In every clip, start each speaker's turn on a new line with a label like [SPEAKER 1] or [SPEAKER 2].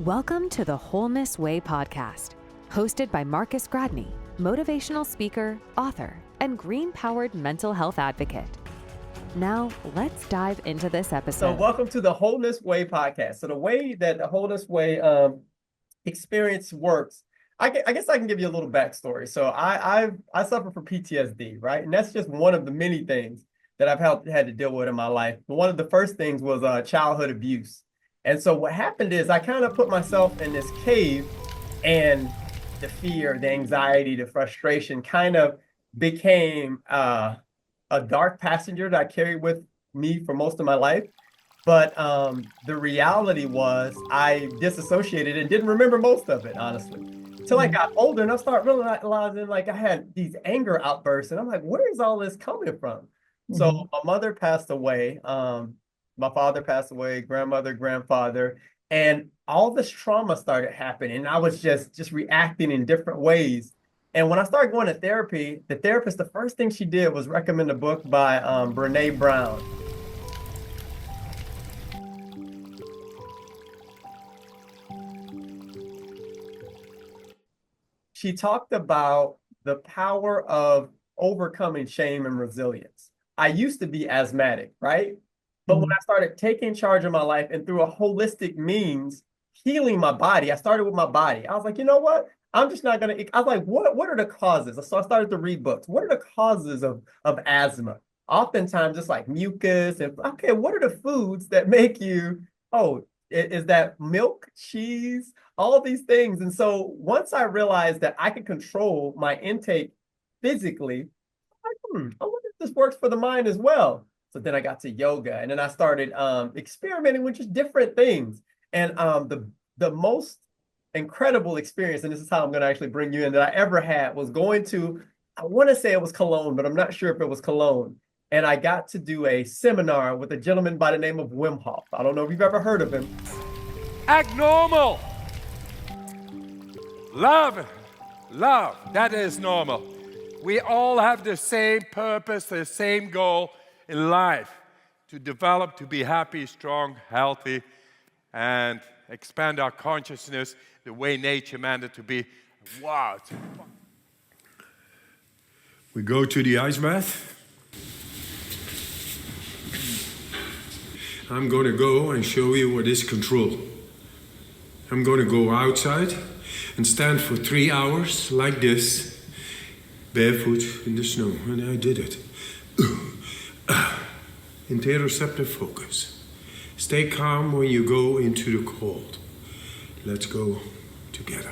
[SPEAKER 1] Welcome to the Wholeness Way Podcast, hosted by Marcus Gradney, motivational speaker, author, and green-powered mental health advocate. Now, let's dive into this episode.
[SPEAKER 2] So welcome to the Wholeness Way Podcast. So the way that the Wholeness Way experience works, I guess I can give you a little backstory. So I suffer from PTSD, right? And that's just one of the many things that I've had to deal with in my life. But one of the first things was childhood abuse. And so what happened is I kind of put myself in this cave, and the fear, the anxiety, the frustration kind of became a dark passenger that I carried with me for most of my life. But the reality was I disassociated and didn't remember most of it, honestly. Until I got older and I started realizing like I had these anger outbursts, and I'm like, where is all this coming from? So my mother passed away. My father passed away, grandmother, grandfather, and all this trauma started happening. And I was just reacting in different ways. And when I started going to therapy, the therapist, the first thing she did was recommend a book by Brene Brown. She talked about the power of overcoming shame and resilience. I used to be asthmatic, right? But when I started taking charge of my life and through a holistic means, healing my body, I started with my body. I was like, you know what? I'm just not going to, I was like, what are the causes? So I started to read books. What are the causes of asthma? Oftentimes it's like mucus and, okay, what are the foods that make you, is that milk, cheese, all these things? And so once I realized that I could control my intake physically, I'm like, I wonder if this works for the mind as well. So then I got to yoga, and then I started experimenting with just different things. And the most incredible experience, and this is how I'm going to actually bring you in, that I ever had was going to, I want to say it was Cologne, but I'm not sure if it was Cologne. And I got to do a seminar with a gentleman by the name of Wim Hof. I don't know if you've ever heard of him.
[SPEAKER 3] Act normal. Love, that is normal. We all have the same purpose, the same goal in life, to develop, to be happy, strong, healthy, and expand our consciousness the way nature meant it to be. Wow.
[SPEAKER 4] We go to the ice bath. I'm going to go and show you what is control. I'm going to go outside and stand for 3 hours like this, barefoot in the snow, and I did it. Interoceptive focus. Stay calm when you go into the cold. Let's go together.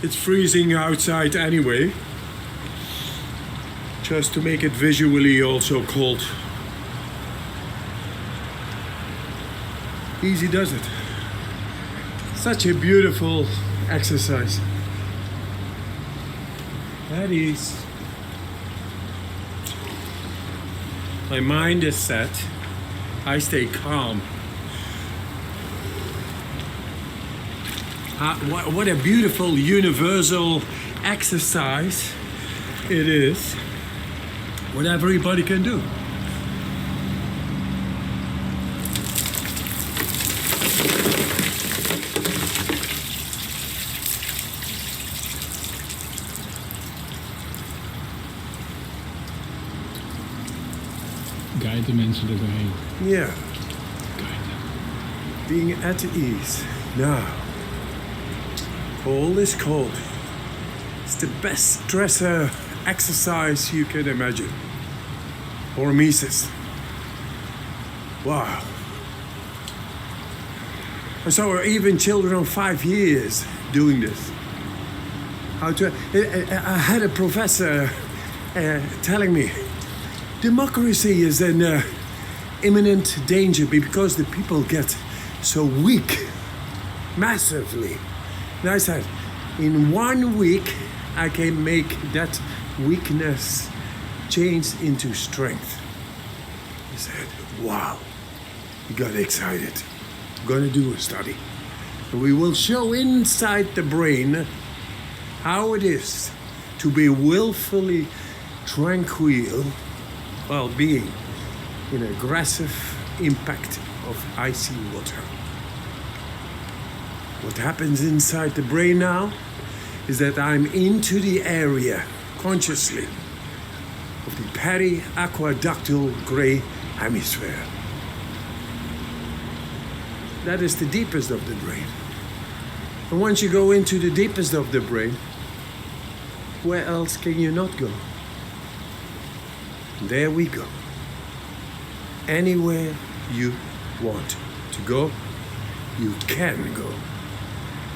[SPEAKER 4] It's freezing outside anyway. Just to make it visually also cold. Easy does it. Such a beautiful exercise. At ease. My mind is set. I stay calm. What a beautiful universal exercise it is. What everybody can do.
[SPEAKER 5] Guide de mensen er doorheen.
[SPEAKER 4] Yeah. Being at ease. Now. Cold is cold. It's the best stressor exercise you can imagine. Hormesis. Wow. I saw even children of 5 years doing this. I had a professor telling me democracy is in imminent danger because the people get so weak, massively. And I said, in 1 week, I can make that weakness change into strength. He said, wow. He got excited. I'm going to do a study. And we will show inside the brain how it is to be willfully tranquil while being in aggressive impact of icy water. What happens inside the brain now is that I'm into the area, consciously, of the periaqueductal gray hemisphere. That is the deepest of the brain. And once you go into the deepest of the brain, where else can you not go? There we go. Anywhere you want to go, you can go.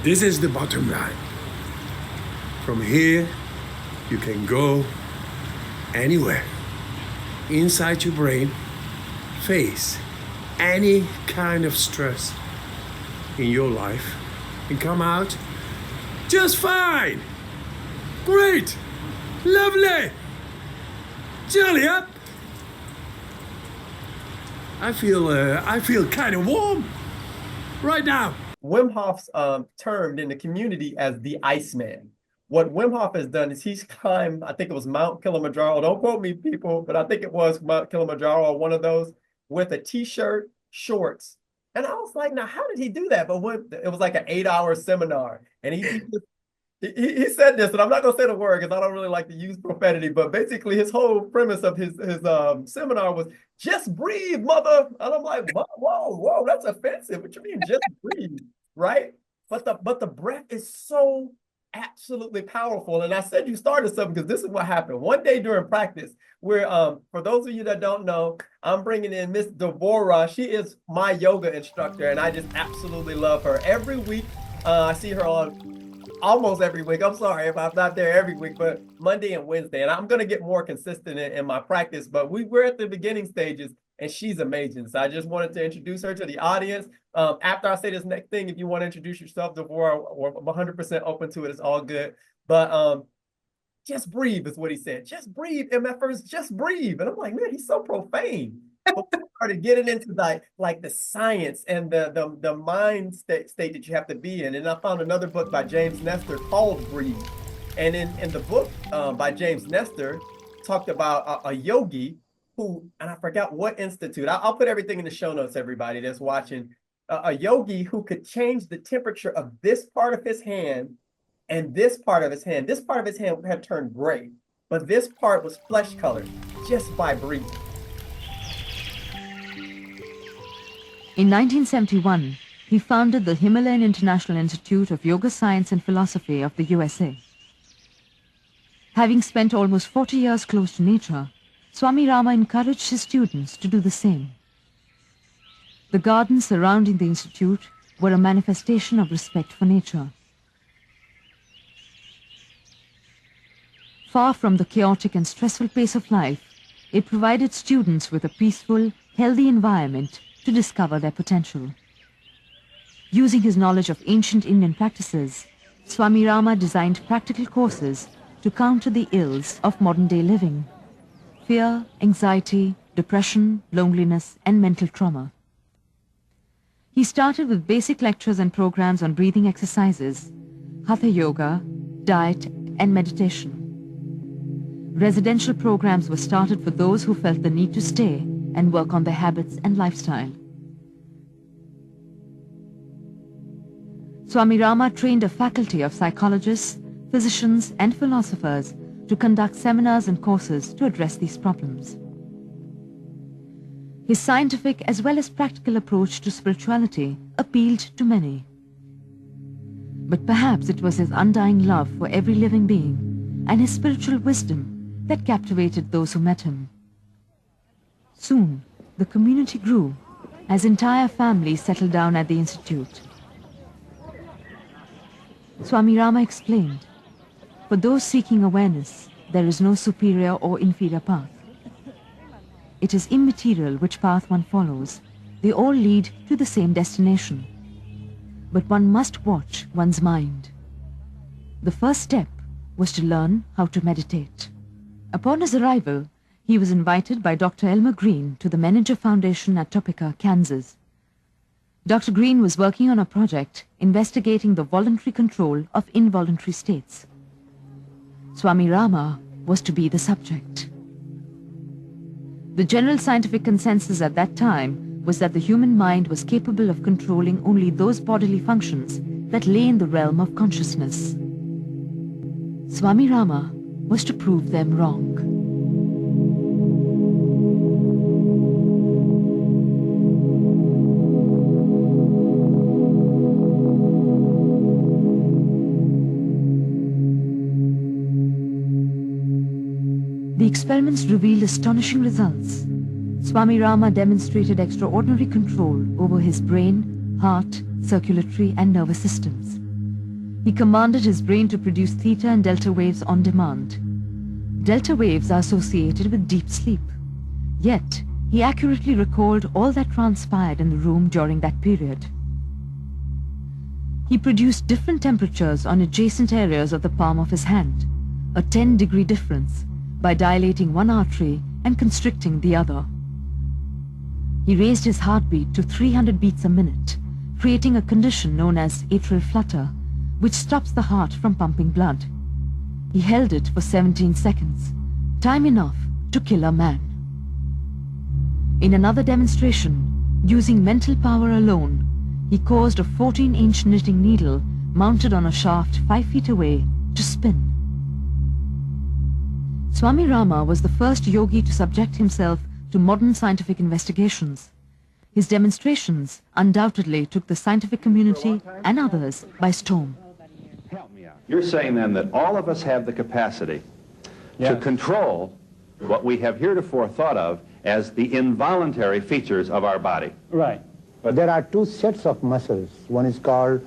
[SPEAKER 4] This is the bottom line. From here, you can go anywhere. Inside your brain, face any kind of stress in your life and come out just fine. Great. Lovely. Jolly up. I feel kind of warm right now.
[SPEAKER 2] Wim Hof's termed in the community as the Iceman. What Wim Hof has done is he's climbed, I think it was Mount Kilimanjaro. Don't quote me, people, but I think it was Mount Kilimanjaro or one of those with a t-shirt, shorts. And I was like, now, how did he do that? But it was like an 8-hour seminar. And he said this, and I'm not going to say the word because I don't really like to use profanity, but basically his whole premise of his seminar was, just breathe, mother. And I'm like, whoa, that's offensive. What you mean, just breathe, right? But the breath is so absolutely powerful. And I said you started something because this is what happened. One day during practice, where for those of you that don't know, I'm bringing in Miss Devora. She is my yoga instructor, and I just absolutely love her. Every week, I see her on almost every week. I'm sorry if I'm not there every week, but Monday and Wednesday. And I'm going to get more consistent in my practice, but we're at the beginning stages and she's amazing. So I just wanted to introduce her to the audience. After I say this next thing, if you want to introduce yourself, Devora, we're 100% open to it. It's all good. But just breathe is what he said. Just breathe. And at first, just breathe. And I'm like, man, he's so profane. But we started getting into like the science and the mind state that you have to be in. And I found another book by James Nestor called Breathe. And in the book by James Nestor, talked about a yogi who, and I forgot what institute. I'll put everything in the show notes, everybody that's watching. A yogi who could change the temperature of this part of his hand and this part of his hand. This part of his hand had turned gray, but this part was flesh colored just by breathing.
[SPEAKER 5] In 1971, he founded the Himalayan International Institute of Yoga Science and Philosophy of the USA. Having spent almost 40 years close to nature, Swami Rama encouraged his students to do the same. The gardens surrounding the institute were a manifestation of respect for nature. Far from the chaotic and stressful pace of life, it provided students with a peaceful, healthy environment to discover their potential. Using his knowledge of ancient Indian practices, Swami Rama designed practical courses to counter the ills of modern-day living: fear, anxiety, depression, loneliness, and mental trauma. He started with basic lectures and programs on breathing exercises, hatha yoga, diet, and meditation. Residential programs were started for those who felt the need to stay and work on their habits and lifestyle. Swami Rama trained a faculty of psychologists, physicians, and philosophers to conduct seminars and courses to address these problems. His scientific as well as practical approach to spirituality appealed to many. But perhaps it was his undying love for every living being and his spiritual wisdom that captivated those who met him. Soon, the community grew as entire families settled down at the institute. Swami Rama explained, "For those seeking awareness, there is no superior or inferior path. It is immaterial which path one follows. They all lead to the same destination. But one must watch one's mind." The first step was to learn how to meditate. Upon his arrival, he was invited by Dr. Elmer Green to the Menninger Foundation at Topeka, Kansas. Dr. Green was working on a project investigating the voluntary control of involuntary states. Swami Rama was to be the subject. The general scientific consensus at that time was that the human mind was capable of controlling only those bodily functions that lay in the realm of consciousness. Swami Rama was to prove them wrong. The experiments revealed astonishing results. Swami Rama demonstrated extraordinary control over his brain, heart, circulatory and nervous systems. He commanded his brain to produce theta and delta waves on demand. Delta waves are associated with deep sleep. Yet, he accurately recalled all that transpired in the room during that period. He produced different temperatures on adjacent areas of the palm of his hand, a 10-degree difference, by dilating one artery and constricting the other. He raised his heartbeat to 300 beats a minute, creating a condition known as atrial flutter, which stops the heart from pumping blood. He held it for 17 seconds, time enough to kill a man. In another demonstration, using mental power alone, he caused a 14-inch knitting needle mounted on a shaft 5 feet away to spin. Swami Rama was the first yogi to subject himself to modern scientific investigations. His demonstrations undoubtedly took the scientific community and others by storm.
[SPEAKER 6] You're saying then that all of us have the capacity to control what we have heretofore thought of as the involuntary features of our body.
[SPEAKER 7] Right. But there are two sets of muscles. One is called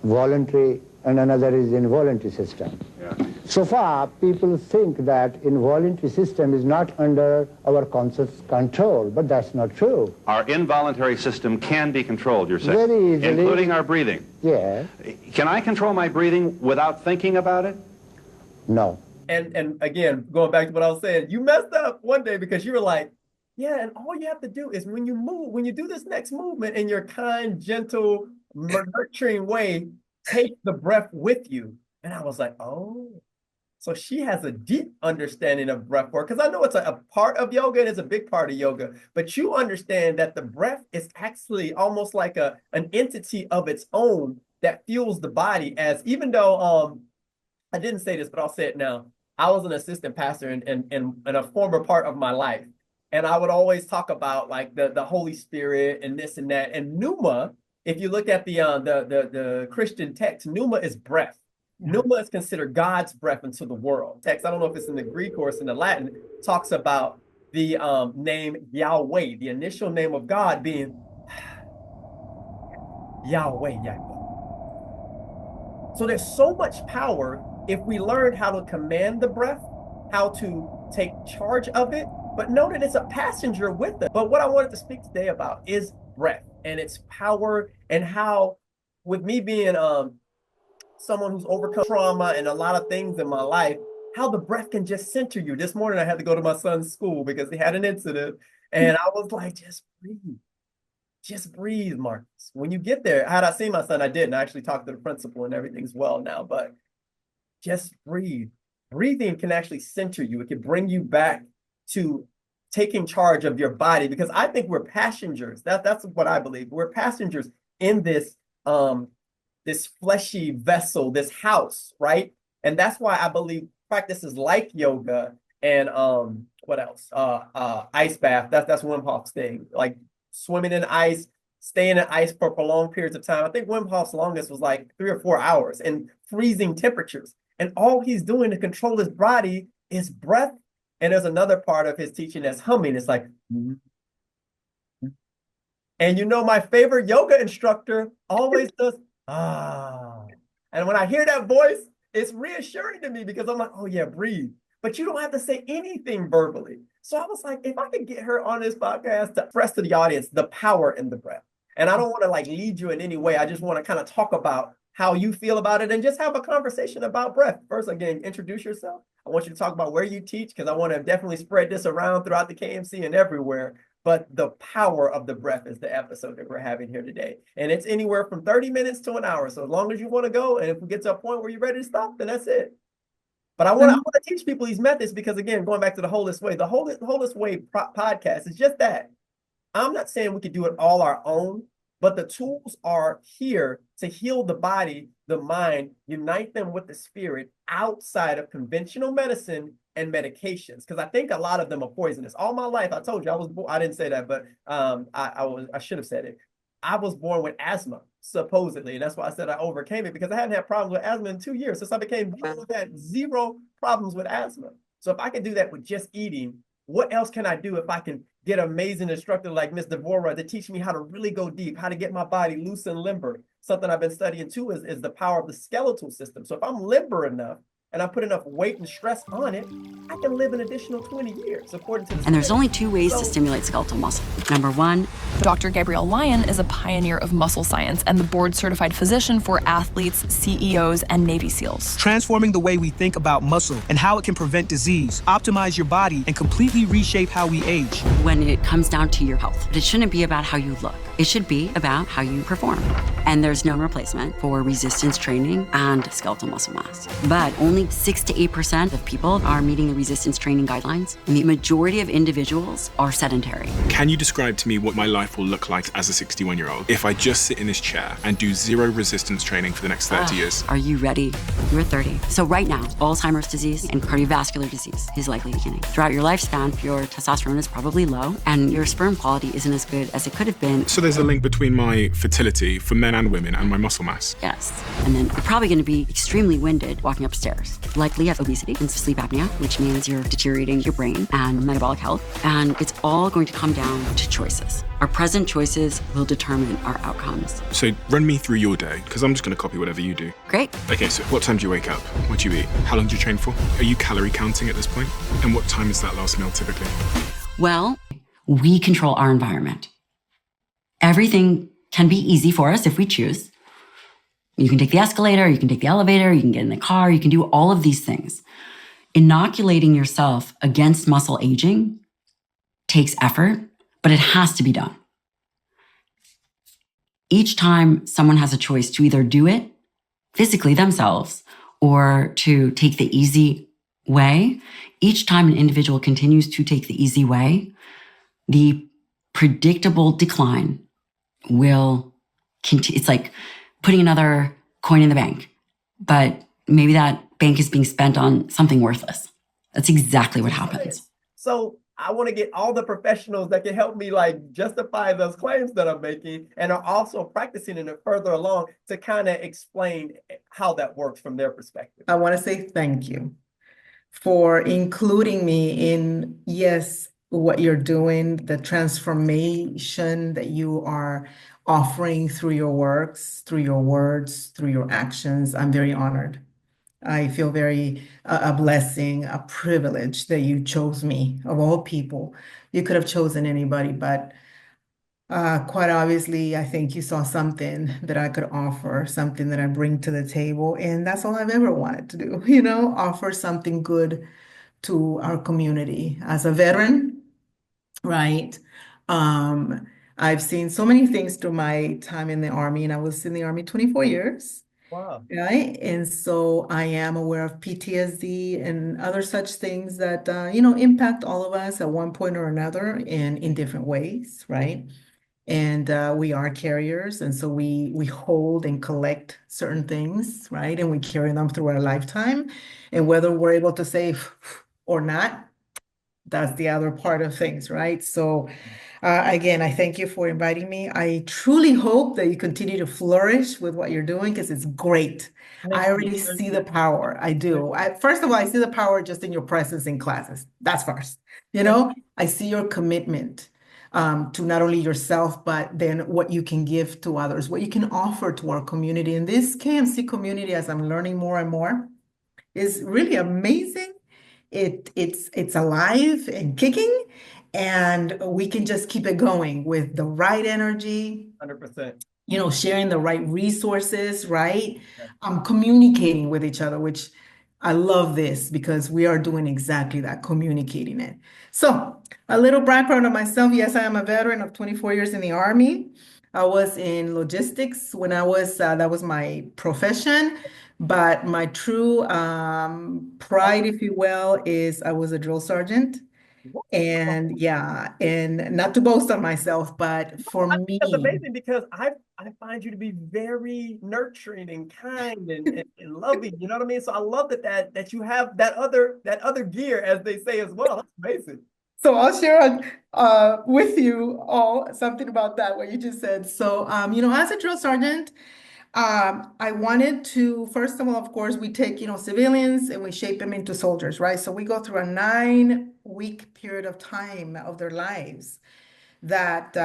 [SPEAKER 7] voluntary and another is involuntary system.
[SPEAKER 6] Yeah.
[SPEAKER 7] So far, people think that involuntary system is not under our conscious control, but that's not true.
[SPEAKER 6] Our involuntary system can be controlled, you're saying?
[SPEAKER 7] Very easily.
[SPEAKER 6] Including our breathing.
[SPEAKER 7] Yeah.
[SPEAKER 6] Can I control my breathing without thinking about it?
[SPEAKER 7] No.
[SPEAKER 2] And again, going back to what I was saying, you messed up one day because you were like, yeah, and all you have to do is when you move, when you do this next movement in your kind, gentle, nurturing way, take the breath with you. And I was like, oh, so she has a deep understanding of breath work. Because I know it's a part of yoga and it's a big part of yoga, but you understand that the breath is actually almost like an entity of its own that fuels the body. As even though I didn't say this, but I'll say it now. I was an assistant pastor in a former part of my life. And I would always talk about like the Holy Spirit and this and that. And pneuma, if you look at the Christian text, pneuma is breath. Yeah. Pneuma is considered God's breath into the world. Text, I don't know if it's in the Greek or it's in the Latin, talks about the name Yahweh, the initial name of God being Yahweh. So there's so much power if we learn how to command the breath, how to take charge of it, but know that it's a passenger with it. But what I wanted to speak today about is breath and its power, and how, with me being someone who's overcome trauma and a lot of things in my life, how the breath can just center you. This morning I had to go to my son's school because he had an incident, and I was like, just breathe, Marcus. When you get there, had I seen my son, I didn't. I actually talked to the principal and everything's well now, but just breathe. Breathing can actually center you. It can bring you back to taking charge of your body, because I think we're passengers. That's what I believe. We're passengers in this this fleshy vessel, this house, right? And that's why I believe practices like yoga and what else? Ice bath. That's Wim Hof's thing. Like swimming in ice, staying in ice for prolonged periods of time. I think Wim Hof's longest was like 3 or 4 hours in freezing temperatures. And all he's doing to control his body is breath. And there's another part of his teaching that's humming. It's like, and you know, my favorite yoga instructor always does, ah. And when I hear that voice, it's reassuring to me because I'm like, oh yeah, breathe. But you don't have to say anything verbally. So I was like, if I could get her on this podcast to express to the audience the power in the breath. And I don't want to like lead you in any way. I just want to kind of talk about how you feel about it, and just have a conversation about breath. First, again, introduce yourself. I want you to talk about where you teach, because I want to definitely spread this around throughout the KMC and everywhere. But the power of the breath is the episode that we're having here today. And it's anywhere from 30 minutes to an hour. So as long as you want to go, and if we get to a point where you're ready to stop, then that's it. But I want to teach people these methods because, again, going back to the Wholeness Way, the Wholeness Way podcast is just that. I'm not saying we could do it all our own, but the tools are here to heal the body, the mind, unite them with the spirit outside of conventional medicine and medications. Because I think a lot of them are poisonous. All my life, I told you, I didn't say that, but I should have said it. I was born with asthma, supposedly. And that's why I said I overcame it, because I hadn't had problems with asthma in 2 years. Since I became born, I've had 0 problems with asthma. So if I can do that with just eating, what else can I do if I can get an amazing instructor like Miss Devora to teach me how to really go deep, how to get my body loose and limber? Something I've been studying too is the power of the skeletal system. So if I'm limber enough and I put enough weight and stress on it, I can live an additional 20 years, according to the
[SPEAKER 8] And there's only 2 ways to stimulate skeletal muscle. Number 1,
[SPEAKER 9] Dr. Gabrielle Lyon is a pioneer of muscle science and the board-certified physician for athletes, CEOs, and Navy SEALs.
[SPEAKER 10] Transforming the way we think about muscle and how it can prevent disease, optimize your body, and completely reshape how we age.
[SPEAKER 8] when it comes down to your health. But it shouldn't be about how you look. It should be about how you perform. And there's no replacement for resistance training and skeletal muscle mass. But only 6 to 8% of people are meeting the resistance training guidelines, and the majority of individuals are sedentary.
[SPEAKER 11] Can you describe to me what my life will look like as a 61-year-old if I just sit in this chair and do 0 resistance training for the next 30 years?
[SPEAKER 8] Are you ready? You're 30. So right now, Alzheimer's disease and cardiovascular disease is likely beginning. Throughout your lifespan, your testosterone is probably low, and your sperm quality isn't as good as it could have been.
[SPEAKER 11] So there's a link between my fertility for men and women and my muscle mass.
[SPEAKER 8] Yes. And then you're probably going to be extremely winded walking upstairs. Likely have obesity and sleep apnea, which means you're deteriorating your brain and metabolic health. And it's all going to come down to choices. Our present choices will determine our outcomes.
[SPEAKER 11] So run me through your day, because I'm just going to copy whatever you do.
[SPEAKER 8] Great.
[SPEAKER 11] Okay, so what time do you wake up? What do you eat? How long do you train for? Are you calorie counting at this point? And what time is that last meal typically?
[SPEAKER 8] Well, we control our environment. Everything can be easy for us if we choose. You can take the escalator, you can take the elevator, you can get in the car, you can do all of these things. Inoculating yourself against muscle aging takes effort, but it has to be done. Each time someone has a choice to either do it physically themselves or to take the easy way, each time an individual continues to take the easy way, the predictable decline will continue. It's like putting another coin in the bank, but maybe that bank is being spent on something worthless. That's exactly what happens.
[SPEAKER 2] So I want to get all the professionals that can help me like justify those claims that I'm making and are also practicing it further along to kind of explain how that works from their perspective.
[SPEAKER 12] I want to say thank you for including me in, yes, what you're doing, the transformation that you are offering through your works, through your words, through your actions. I'm very honored. I feel very a blessing, a privilege that you chose me of all people. You could have chosen anybody, but quite obviously, I think you saw something that I could offer, something that I bring to the table. And that's all I've ever wanted to do, offer something good to our community. As a veteran, right? I've seen so many things through my time in the Army, and I was in the Army 24 years.
[SPEAKER 2] Wow.
[SPEAKER 12] Right. And so I am aware of PTSD and other such things that, impact all of us at one point or another in different ways. Right. And we are carriers. And so we hold and collect certain things. Right. And we carry them through our lifetime. And whether we're able to save or not, that's the other part of things. Right. So again, I thank you for inviting me. I truly hope that you continue to flourish with what you're doing because it's great. I already see the power. I do. First of all, I see the power just in your presence in classes. That's first. I see your commitment to not only yourself, but then what you can give to others, what you can offer to our community. And this KMC community, as I'm learning more and more, is really amazing. It's alive and kicking. And we can just keep it going with the right energy.
[SPEAKER 2] 100%.
[SPEAKER 12] sharing the right resources, right? Communicating with each other, which I love this because we are doing exactly that, communicating it. So a little background of myself. Yes, I am a veteran of 24 years in the Army. I was in logistics when I was, that was my profession. But my true pride, if you will, is I was a drill sergeant. And yeah, and not to boast on myself, but for
[SPEAKER 2] I think
[SPEAKER 12] me,
[SPEAKER 2] that's amazing because I find you to be very nurturing and kind and loving. You know what I mean? So I love that you have that other gear, as they say as well. That's amazing.
[SPEAKER 12] so I'll share with you all something about that, what you just said. So, as a drill sergeant, I wanted to, first of all, of course, we take, civilians and we shape them into soldiers, right? So we go through a 9-week period of time of their lives that,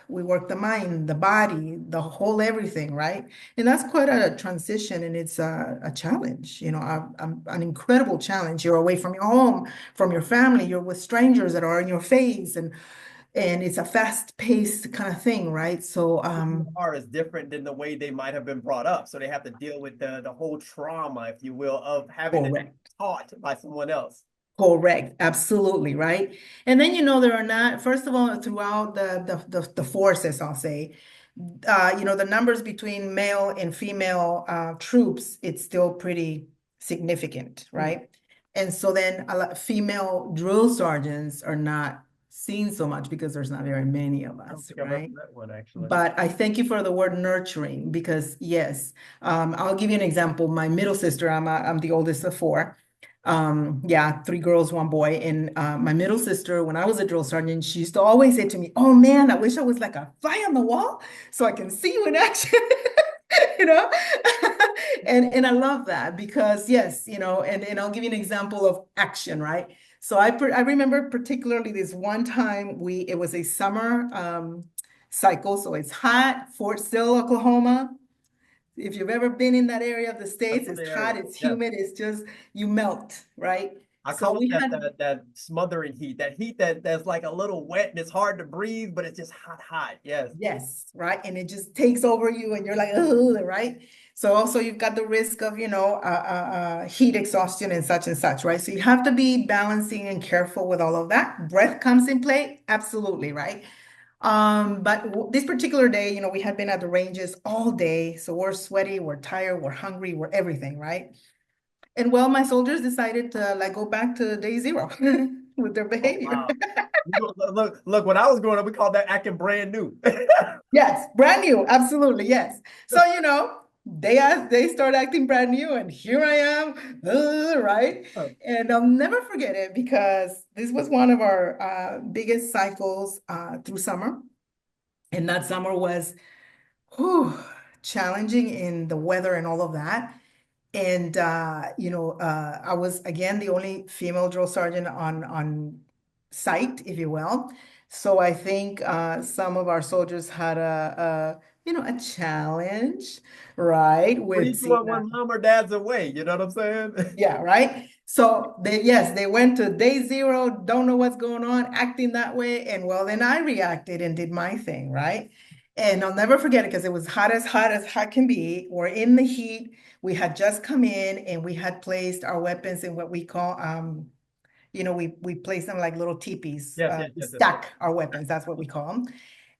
[SPEAKER 12] we work the mind, the body, the whole everything, right? And that's quite a transition, and it's a challenge, an incredible challenge. You're away from your home, from your family, you're with strangers that are in your face, and it's a fast-paced kind of thing, right? So
[SPEAKER 2] Are is different than the way they might have been brought up. So they have to deal with the whole trauma, if you will, of having it taught by someone else.
[SPEAKER 12] Correct, absolutely, right? And then there are not, first of all, throughout the forces, I'll say, the numbers between male and female troops, it's still pretty significant, right? And so then a lot female drill sergeants are not seen so much because there's not very many of us, right?
[SPEAKER 2] That one, actually.
[SPEAKER 12] But I thank you for the word nurturing because yes, I'll give you an example. My middle sister, I'm the oldest of 4. 3 girls, 1 boy. And my middle sister, when I was a drill sergeant, she used to always say to me, "Oh man, I wish I was like a fly on the wall so I can see you in action." you know and I love that because yes, and I'll give you an example of action, right? So I remember particularly this one time it was a summer cycle, so it's hot, Fort Sill, Oklahoma. If you've ever been in that area of the States, it's hot, it's humid, it's just, you melt, right?
[SPEAKER 2] I call it that smothering heat, that's like a little wet and it's hard to breathe, but it's just hot. Yes.
[SPEAKER 12] Yes, right. And it just takes over you and you're like, oh, right? So also you've got the risk of, heat exhaustion and such, right? So you have to be balancing and careful with all of that. Breath comes in play, absolutely, right? But this particular day, we had been at the ranges all day. So we're sweaty, we're tired, we're hungry, we're everything, right? And well, my soldiers decided to go back to day 0 with their behavior.
[SPEAKER 2] Oh, wow. Look, when I was growing up, we called that acting brand new.
[SPEAKER 12] Yes, brand new, absolutely, yes. So, they start acting brand new, and here I am, right? And I'll never forget it because this was one of our biggest cycles through summer. And that summer was challenging in the weather and all of that. And, I was, again, the only female drill sergeant on site, if you will. So I think some of our soldiers had a challenge, right?
[SPEAKER 2] With when mom or dad's away, you know what I'm saying?
[SPEAKER 12] Yeah, right? So they went to day 0, don't know what's going on, acting that way. And well, then I reacted and did my thing, right? And I'll never forget it because it was hot as hot can be. We're in the heat. We had just come in and we had placed our weapons in what we call, we place them like little teepees, stack our weapons. That's what we call them.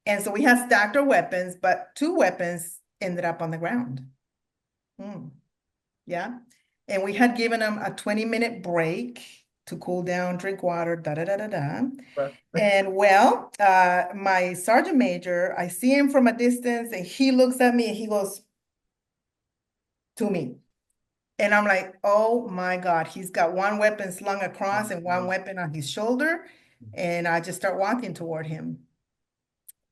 [SPEAKER 12] And so we had stacked our weapons, but 2 weapons ended up on the ground. Yeah. And we had given them a 20-minute break to cool down, drink water, Right. And well, my sergeant major, I see him from a distance and he looks at me and he goes to me. And I'm like, oh my God, he's got 1 weapon slung across and 1 weapon on his shoulder. And I just start walking toward him.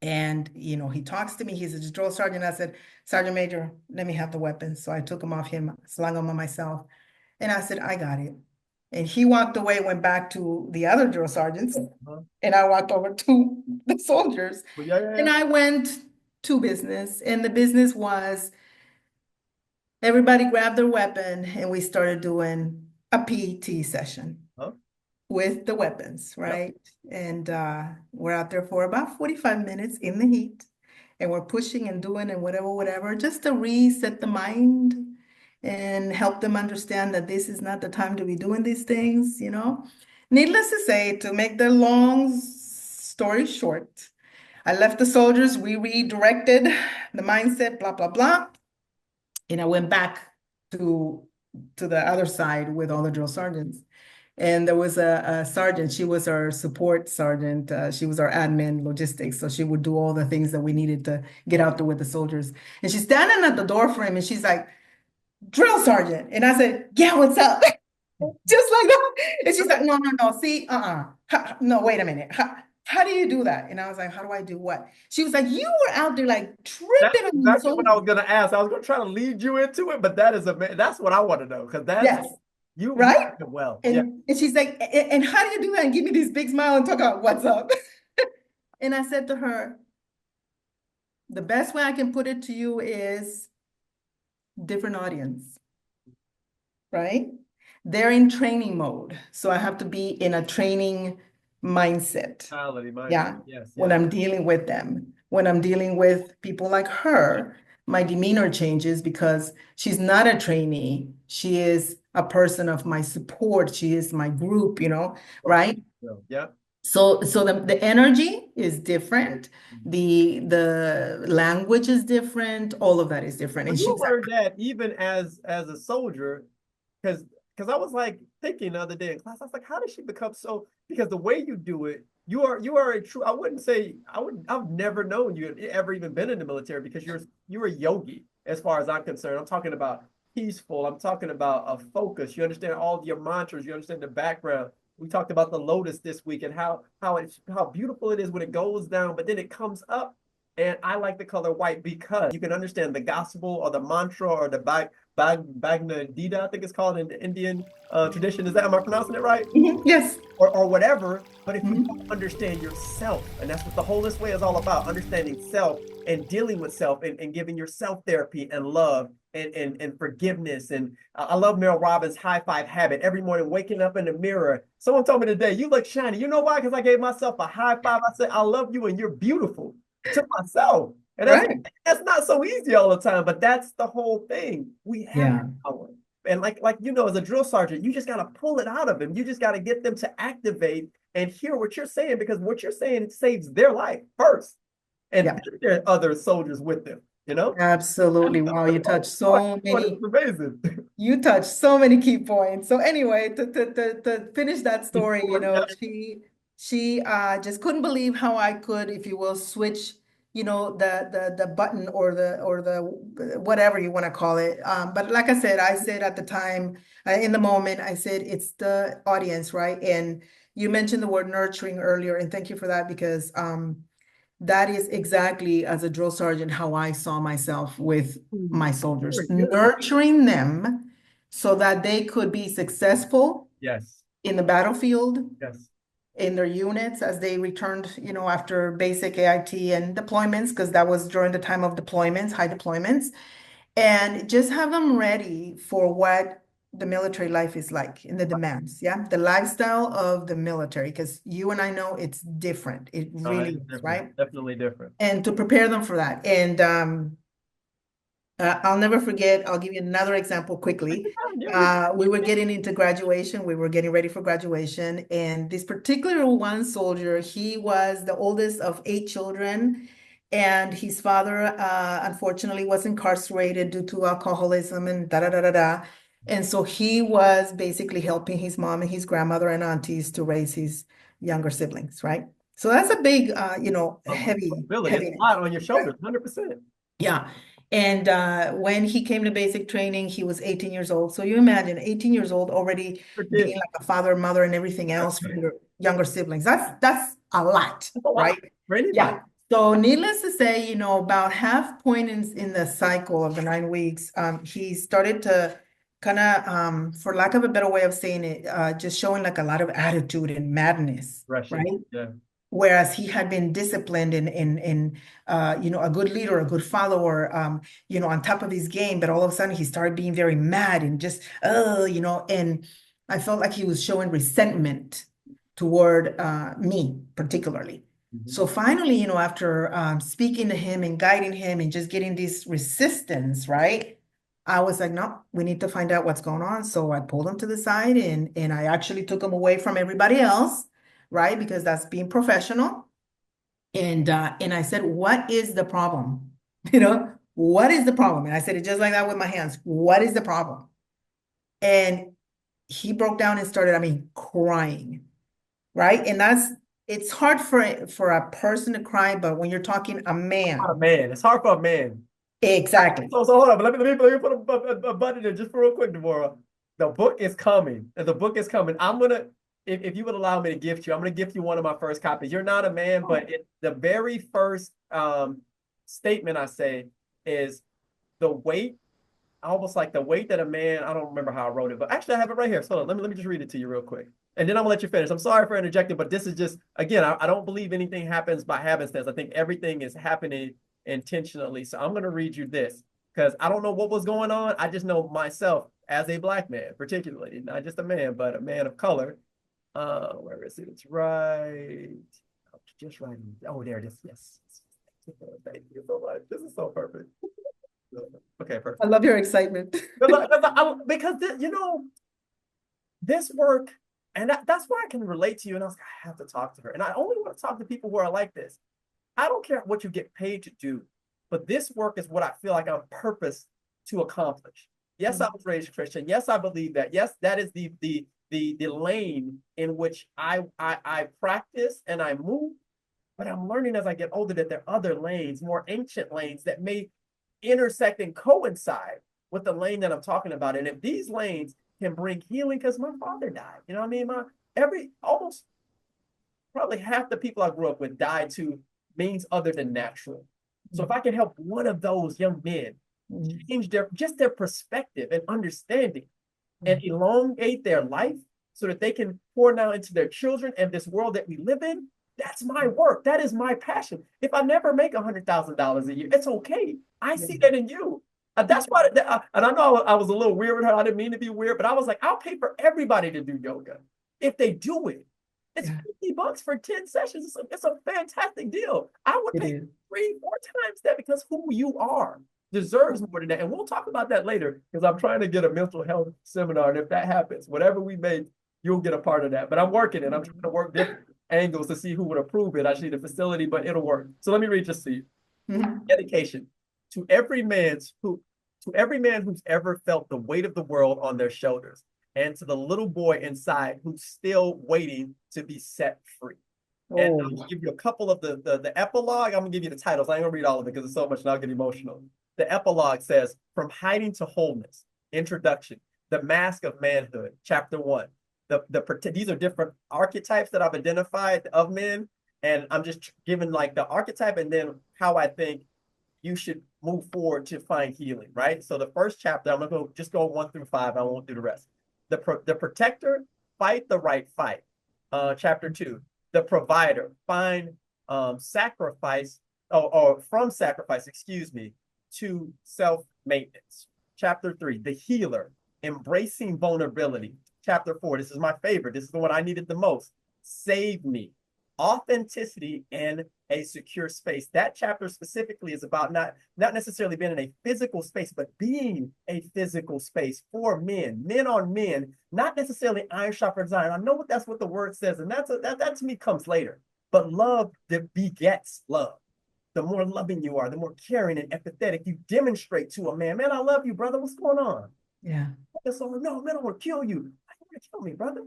[SPEAKER 12] And, he talks to me, he's a drill sergeant. I said, Sergeant Major, let me have the weapons. So I took them off him, slung them on myself. And I said, I got it. And he walked away, went back to the other drill sergeants. And I walked over to the soldiers. And I went to business. And the business was everybody grabbed their weapon and we started doing a PT session with the weapons, right? And we're out there for about 45 minutes in the heat. and we're pushing and doing and whatever, just to reset the mind and help them understand that this is not the time to be doing these things, you know. Needless to say, to make the long story short, I left the soldiers, we redirected the mindset, blah, blah, blah. And I went back to the other side with all the drill sergeants. And there was a sergeant, she was our support sergeant. She was our admin logistics. So she would do all the things that we needed to get out there with the soldiers. And she's standing at the door frame and she's like, drill sergeant. And I said, yeah, what's up? Just like that. And she's like, no, see, no, wait a minute. How do you do that? And I was like, how do I do what? She was like, you were out there like tripping on
[SPEAKER 2] That's what I was going to ask. I was going to try to lead you into it, but that's what I want to know. Because that's,
[SPEAKER 12] yes.
[SPEAKER 2] You
[SPEAKER 12] right?
[SPEAKER 2] Well,
[SPEAKER 12] and she's like, and how do you do that? And give me this big smile and talk about what's up. And I said to her, the best way I can put it to you is different audience, right? They're in training mode. So I have to be in a training mindset. Yeah. Yes, when I'm dealing with them. When I'm dealing with people like her, my demeanor changes because she's not a trainee. She is a person of my support. She is my group, you know, right?
[SPEAKER 2] Yeah.
[SPEAKER 12] So the energy is different. The language is different. All of that is different.
[SPEAKER 2] And you learned that even as a soldier, because I was like thinking the other day in class, I was like, how did she become so? Because the way you do it, you are a true. I've never known you had ever even been in the military because you're a yogi as far as I'm concerned. I'm talking about peaceful. I'm talking about a focus. You understand all your mantras. You understand the background. We talked about the lotus this week and how beautiful it is when it goes down, but then it comes up. And I like the color white because you can understand the gospel or the mantra or the Bhagavad Gita, I think it's called in the Indian tradition. Am I pronouncing it right?
[SPEAKER 12] Yes.
[SPEAKER 2] Or whatever. But if you don't understand yourself, and that's what the Wholeness Way is all about, understanding self and dealing with self and giving yourself therapy and love and forgiveness. And I love Mel Robbins' high five habit. Every morning, waking up in the mirror. Someone told me today, you look shiny. You know why? Because I gave myself a high five. I said, I love you and you're beautiful. To myself. And that's not so easy all the time, but that's the whole thing. We have power. And like as a drill sergeant, you just got to pull it out of them. You just got to get them to activate and hear what you're saying, because what you're saying saves their life first. And there are other soldiers with them, you know?
[SPEAKER 12] Absolutely. Wow, you touched so many.
[SPEAKER 2] It's amazing.
[SPEAKER 12] You touched so many key points. So anyway, to finish that story, you know, she just couldn't believe how I could, if you will, switch, you know, the button or the whatever you want to call it. But like I said at the time, in the moment, I said it's the audience, right? And you mentioned the word nurturing earlier, and thank you for that, because that is exactly, as a drill sergeant, how I saw myself with my soldiers, nurturing them so that they could be successful in the battlefield, in their units as they returned, you know, after basic AIT and deployments, because that was during the time of deployments, high deployments, and just have them ready for what the military life is like in the demands. The lifestyle of the military, because you and I know it's different. It really is, right?
[SPEAKER 2] Definitely different.
[SPEAKER 12] And to prepare them for that. And I'll never forget, I'll give you another example quickly. We were getting into graduation. We were getting ready for graduation. And this particular one soldier, he was the oldest of 8 children. And his father, unfortunately, was incarcerated due to alcoholism and da-da-da-da-da. And so he was basically helping his mom and his grandmother and aunties to raise his younger siblings, right? So that's a big, you know, heavy.
[SPEAKER 2] It's a lot on your shoulders, 100%.
[SPEAKER 12] Yeah. And when he came to basic training, he was 18 years old. So you imagine 18 years old already being like a father, mother, and everything else for your younger siblings. That's a lot, right?
[SPEAKER 2] Really?
[SPEAKER 12] Yeah. So needless to say, you know, about half point in the cycle of the 9 weeks, he started to kind of, for lack of a better way of saying it, just showing like a lot of attitude and madness, right?
[SPEAKER 2] Yeah.
[SPEAKER 12] Whereas he had been disciplined in you know, a good leader, a good follower, you know, on top of his game, but all of a sudden he started being very mad and just, you know, and I felt like he was showing resentment toward me particularly. So finally, after speaking to him and guiding him and just getting this resistance, right? I was like, no, we need to find out what's going on. So I pulled him to the side and I actually took him away from everybody else, right? Because that's being professional. And I said, what is the problem? What is the problem? And I said it just like that with my hands. What is the problem? And he broke down and started, crying, right? And it's hard for a person to cry, but when you're talking a man.
[SPEAKER 2] Not a man. It's hard for a man.
[SPEAKER 12] Exactly.
[SPEAKER 2] So hold on, but let me put a button in just for real quick, Devora. The book is coming. The book is coming. I'm gonna, if you would allow me to gift you, I'm gonna gift you one of my first copies. You're not a man, but the very first statement I say is the weight, almost like the weight that a man. I don't remember how I wrote it, but actually I have it right here. So let me just read it to you real quick, and then I'm gonna let you finish. I'm sorry for interjecting, but this is just again, I don't believe anything happens by happenstance. I think everything is happening intentionally. So I'm going to read you this because I don't know what was going on. I just know myself as a Black man, particularly, not just a man, but a man of color. Where is it? It's right. Just right. Oh, there it is. Yes. Thank you so much. This is so perfect. Okay, perfect.
[SPEAKER 12] I love your excitement.
[SPEAKER 2] Because this work, and that's why I can relate to you. And I was like, I have to talk to her. And I only want to talk to people who are like this. I don't care what you get paid to do, but this work is what I feel like I'm purposed to accomplish. Yes, I was raised Christian. Yes, I believe that. Yes, that is the lane in which I practice and I move. But I'm learning as I get older that there are other lanes, more ancient lanes that may intersect and coincide with the lane that I'm talking about. And if these lanes can bring healing, because my father died, you know what I mean? Almost probably half the people I grew up with died to means other than natural. So if I can help one of those young men change their perspective and understanding and elongate their life so that they can pour now into their children and this world that we live in, that's my work. That is my passion. If I never make $100,000 a year, it's okay. I see that in you. That's why, and I know I was a little weird with her. I didn't mean to be weird, but I was like, I'll pay for everybody to do yoga if they do it. It's $50 for 10 sessions. It's a fantastic deal. I would pay 3-4 times that because who you are deserves more than that. And we'll talk about that later because I'm trying to get a mental health seminar. And if that happens, whatever we make, you'll get a part of that. But I'm working it. I'm trying to work different angles to see who would approve it. I just need a facility, but it'll work. So let me read just to you. Dedication to every man who's ever felt the weight of the world on their shoulders, and to the little boy inside who's still waiting to be set free. And I'm gonna give you a couple of the epilogue. I'm gonna give you the titles. I ain't gonna read all of it because it's so much and I'll get emotional. The epilogue says, From Hiding to Wholeness, Introduction, The Mask of Manhood, Chapter 1. These are different archetypes that I've identified of men, and I'm just giving like the archetype and then how I think you should move forward to find healing, right? So the first chapter, I'm gonna just go 1 through 5. I won't do the rest. The protector, fight the right fight. Chapter 2, the provider, find sacrifice, or from sacrifice, to self-maintenance. Chapter 3, the healer, embracing vulnerability. Chapter 4, this is my favorite. This is the one I needed the most. Save me. Authenticity and a secure space. That chapter specifically is about not necessarily being in a physical space, but being a physical space for men on men, not necessarily iron sharpens iron. I know that's what the word says, and that to me comes later. But love that begets love. The more loving you are, the more caring and empathetic you demonstrate to a man. Man, I love you, brother. What's going on?
[SPEAKER 12] Yeah.
[SPEAKER 2] So, no, man, I want to kill you. I don't want to kill me, brother.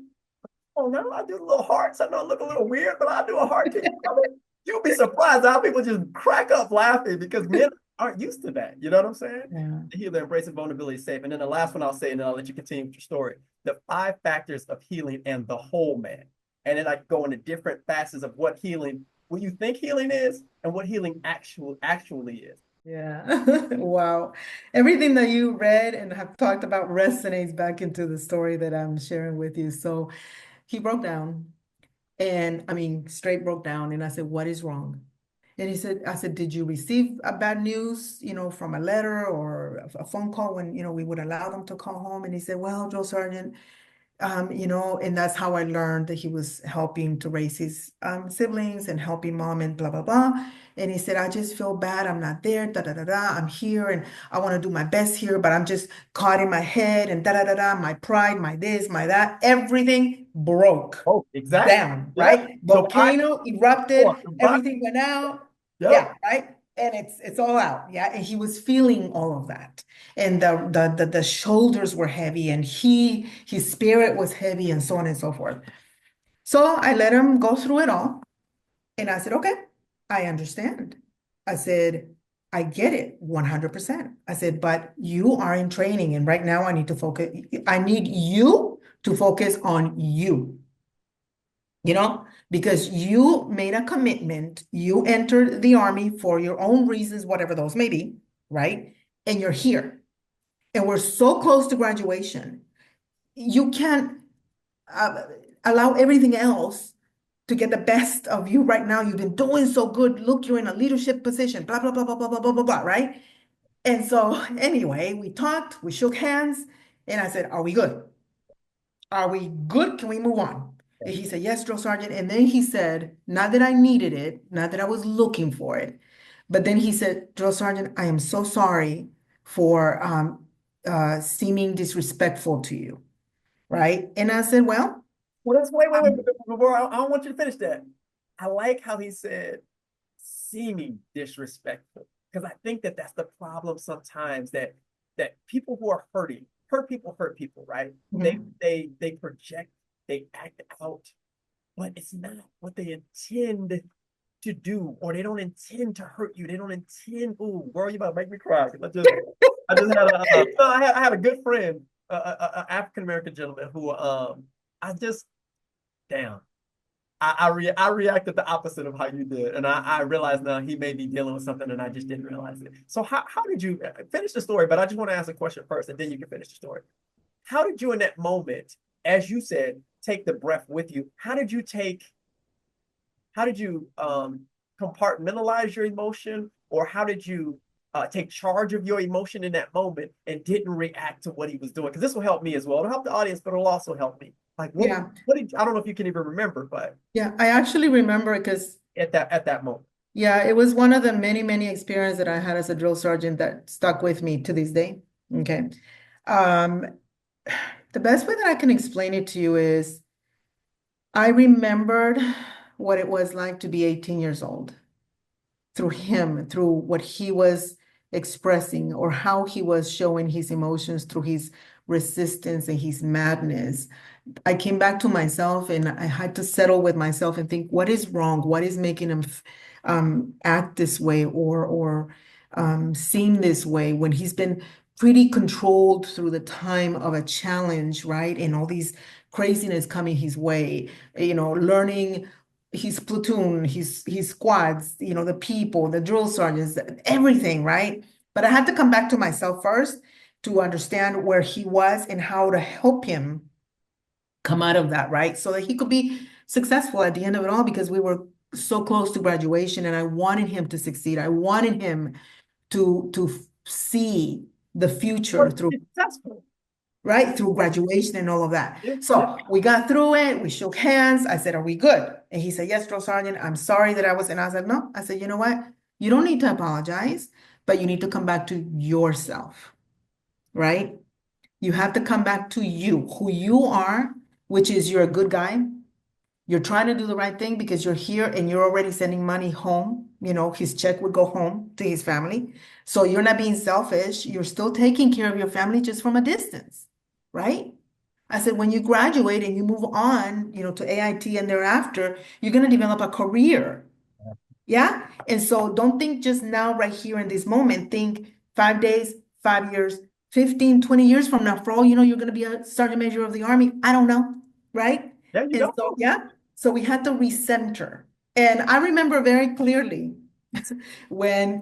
[SPEAKER 2] Oh, no, I do little hearts. I know I look a little weird, but I do a heart to you, brother. You'll be surprised how people just crack up laughing because men aren't used to that. You know what I'm saying?
[SPEAKER 12] Yeah.
[SPEAKER 2] The healer, embracing vulnerability, safe. And then the last one I'll say, and then I'll let you continue with your story. The 5 factors of healing and the whole man. And then I go into different facets of what you think healing is and what healing actually is.
[SPEAKER 12] Yeah. Wow. Everything that you read and have talked about resonates back into the story that I'm sharing with you. So he broke down, and straight broke down. And I said, what is wrong? And I said, did you receive a bad news, from a letter or a phone call when, we would allow them to call home? And he said, well, Joe Sargent, and that's how I learned that he was helping to raise his siblings and helping mom and blah, blah, blah. And he said, I just feel bad. I'm not there. Da, da, da, da. I'm here and I want to do my best here, but I'm just caught in my head and da, da, da, da. My pride, my this, my that, everything broke
[SPEAKER 2] exactly.
[SPEAKER 12] down, right? Volcano erupted, everything went out. Yeah, right? And it's all out. Yeah. And he was feeling all of that. And the shoulders were heavy and his spirit was heavy and so on and so forth. So I let him go through it all. And I said, okay, I understand. I said, I get it 100%. I said, but you are in training and right now I need you to focus on you. Because you made a commitment, you entered the Army for your own reasons, whatever those may be, right? And you're here. And we're so close to graduation. You can't allow everything else to get the best of you right now. You've been doing so good. Look, you're in a leadership position, blah, blah, blah, blah, blah, blah, blah, blah, blah, right? And so anyway, we talked, we shook hands, and I said, are we good? Are we good? Can we move on? And he said, yes, drill sergeant. And then he said, not that I needed it, not that I was looking for it, but then he said, drill sergeant, I am so sorry for seeming disrespectful to you, right? And I said, well,
[SPEAKER 2] that's wait, before I don't want you to finish that. I like how he said, seeming disrespectful, because I think that's the problem sometimes that people who are hurt people, right?
[SPEAKER 12] Mm-hmm.
[SPEAKER 2] They project, they act out, but it's not what they intend to do, or they don't intend to hurt you. They don't intend. Ooh, girl, you about to make me cry. I had a good friend, an African American gentleman who I reacted the opposite of how you did, and I realized now he may be dealing with something, and I just didn't realize it. So how did you finish the story? But I just want to ask a question first, and then you can finish the story. How did you, in that moment, as you said, take the breath with you? How did you compartmentalize your emotion, or how did you take charge of your emotion in that moment and didn't react to what he was doing? Because this will help me as well. It'll help the audience, but it'll also help me. Like, what did I don't know if you can even remember, but
[SPEAKER 12] yeah, I actually remember it because
[SPEAKER 2] at that moment.
[SPEAKER 12] Yeah, it was one of the many, many experiences that I had as a drill sergeant that stuck with me to this day. Okay. The best way that I can explain it to you is I remembered what it was like to be 18 years old through him, through what he was expressing or how he was showing his emotions through his resistance and his madness. I came back to myself and I had to settle with myself and think, what is wrong? What is making him act this way or seem this way when he's been pretty controlled through the time of a challenge, right? And all these craziness coming his way, learning his platoon, his squads, the people, the drill sergeants, everything, right? But I had to come back to myself first to understand where he was and how to help him come out of that, right? So that he could be successful at the end of it all, because we were so close to graduation and I wanted him to succeed. I wanted him to see the future through successful, right? Through graduation and all of that. So we got through it. We shook hands. I said, are we good? And he said, yes, drill sergeant, I'm sorry that I was, and I was like, no. I said, you know what? You don't need to apologize, but you need to come back to yourself, right? You have to come back to you, who you are, which is you're a good guy. You're trying to do the right thing because you're here and you're already sending money home. His check would go home to his family. So you're not being selfish. You're still taking care of your family just from a distance, right? I said, when you graduate and you move on, to AIT and thereafter, you're going to develop a career. Yeah. And so don't think just now, right here in this moment, think 5 days, 5 years, 15, 20 years from now. For all you know, you're going to be a sergeant major of the Army. I don't know. Right. So we had to recenter. And I remember very clearly when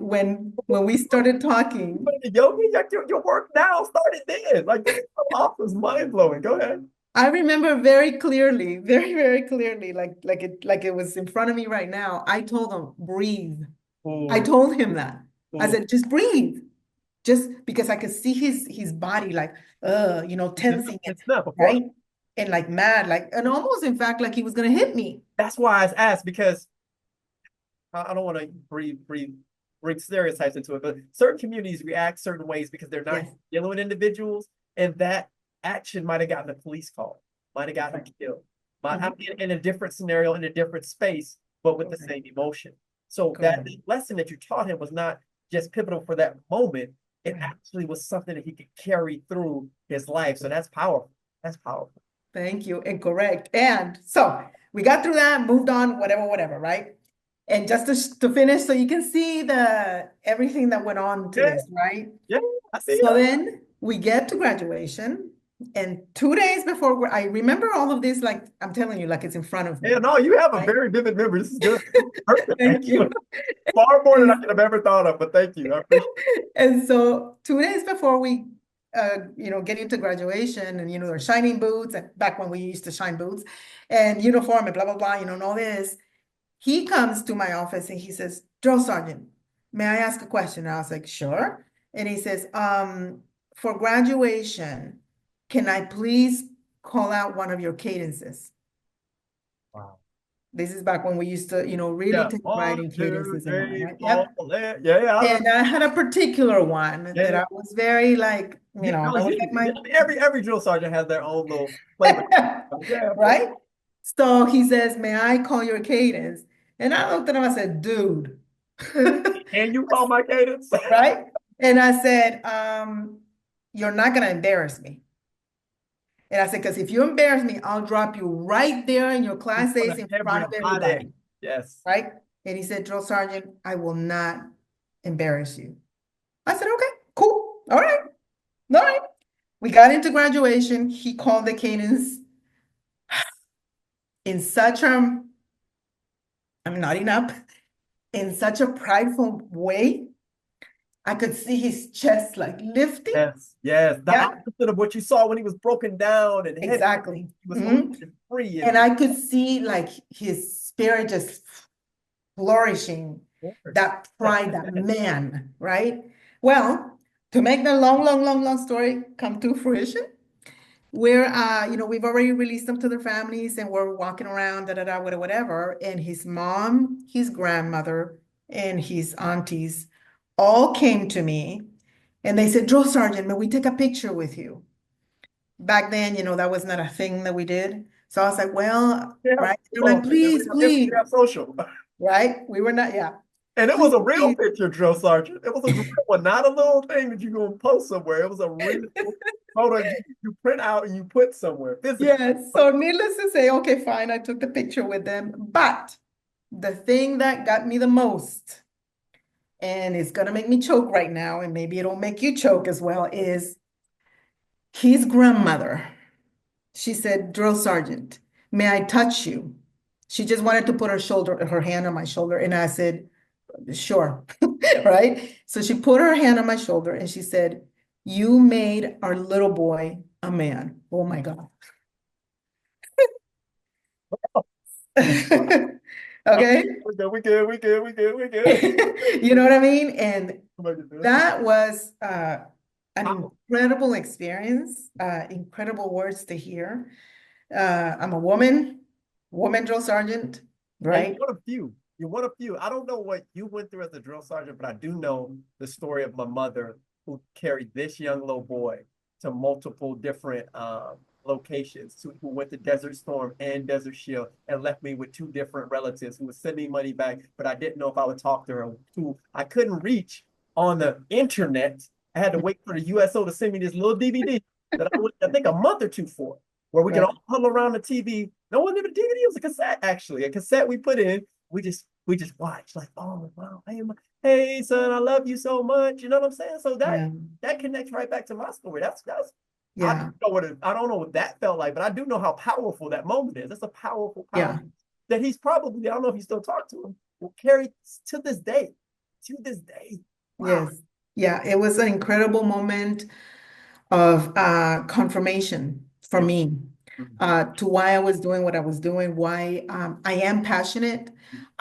[SPEAKER 12] we started talking.
[SPEAKER 2] Your work now started then. Like, this was mind blowing. Go ahead.
[SPEAKER 12] I remember very clearly, very, very clearly, like it was in front of me right now. I told him, breathe. Ooh. I told him that. Ooh. I said, just breathe. Just because I could see his body like, tensing, right? and like mad, like, and almost in fact, like he was going to hit me.
[SPEAKER 2] That's why I asked, because I don't want to bring stereotypes into it, but certain communities react certain ways because they're not dealing with individuals, and that action might have gotten a police call, might have gotten killed, might in a different scenario, in a different space, but with the same emotion. So that lesson that you taught him was not just pivotal for that moment. It actually was something that he could carry through his life. So that's powerful. That's powerful.
[SPEAKER 12] Thank you. And correct. And so we got through that, moved on, whatever, right? And just to finish, so you can see everything that went on to this, right?
[SPEAKER 2] Yeah, I see.
[SPEAKER 12] So then we get to graduation, and 2 days before, I remember all of this, like I'm telling you, like it's in front of me.
[SPEAKER 2] Yeah, no, you have a very vivid memory. This is good. Perfect. Thank you. Far more than I could have ever thought of, but thank you. I appreciate it.
[SPEAKER 12] And so 2 days before we, get into graduation, and, they're shining boots, and back when we used to shine boots, and uniform, and blah, blah, blah, and all this. He comes to my office and he says, "Drill Sergeant, may I ask a question?" And I was like, "Sure." And he says, "For graduation, can I please call out one of your cadences?"
[SPEAKER 2] Wow.
[SPEAKER 12] This is back when we used to, really take pride in cadences.
[SPEAKER 2] Yeah.
[SPEAKER 12] And I had a particular one that I was very like, that was like my...
[SPEAKER 2] Every drill sergeant has their own little flavor.
[SPEAKER 12] Right? So he says, "May I call your cadence?" And I looked at him, I said, "Dude."
[SPEAKER 2] Can you call my cadence?
[SPEAKER 12] Right? And I said, "You're not going to embarrass me." And I said, "Because if you embarrass me, I'll drop you right there in your class A's in front of everybody."
[SPEAKER 2] Yes.
[SPEAKER 12] Right? And he said, "Drill Sergeant, I will not embarrass you." I said, "Okay, cool. All right. All right." We got into graduation. He called the cadence in such I'm nodding up, in such a prideful way. I could see his chest like lifting.
[SPEAKER 2] Yes. The opposite of what you saw when he was broken down and
[SPEAKER 12] exactly.
[SPEAKER 2] He was free.
[SPEAKER 12] And I could see like his spirit just flourishing, that pride, that man, right? Well, to make the long story come to fruition, we're, we've already released them to their families, and we're walking around, whatever. And his mom, his grandmother, and his aunties all came to me, and they said, "Drill Sergeant, may we take a picture with you?" Back then, that was not a thing that we did. So I was like, well, right? They're like, please.
[SPEAKER 2] Social.
[SPEAKER 12] Right? We were not,
[SPEAKER 2] And it was a real picture, Drill Sergeant. It was a real one, not a little thing that you're going to post somewhere. It was a real photo you print out and you put somewhere.
[SPEAKER 12] Yes. So needless to say, okay, fine. I took the picture with them. But the thing that got me the most, and it's going to make me choke right now, and maybe it'll make you choke as well, is his grandmother. She said, "Drill Sergeant, may I touch you?" She just wanted to put her hand on my shoulder. And I said, "Sure." Right? So she put her hand on my shoulder and she said, "You made our little boy a man." Oh my God. Okay.
[SPEAKER 2] We good.
[SPEAKER 12] You know what I mean? And that was an incredible experience, incredible words to hear. I'm a woman drill sergeant, right?
[SPEAKER 2] You're one of few. I don't know what you went through as a drill sergeant, but I do know the story of my mother who carried this young little boy to multiple different locations, who went to Desert Storm and Desert Shield, and left me with 2 different relatives who would send me money back, but I didn't know if I would talk to her, who I couldn't reach on the internet. I had to wait for the USO to send me this little DVD that I waited, I think, a month or 2 for, where we can all huddle around the TV. No one did a DVD, it was a cassette, actually. A cassette we put in, we just watched, like, oh, wow, hey, son, I love you so much. You know what I'm saying? So that connects right back to my story. That's I don't know what that felt like, but I do know how powerful that moment is. It's a powerful power that he's probably, I don't know if he still talked to him, will carry to this day. Wow.
[SPEAKER 12] Yes. Yeah, it was an incredible moment of confirmation for me to why I was doing what I was doing, why I am passionate.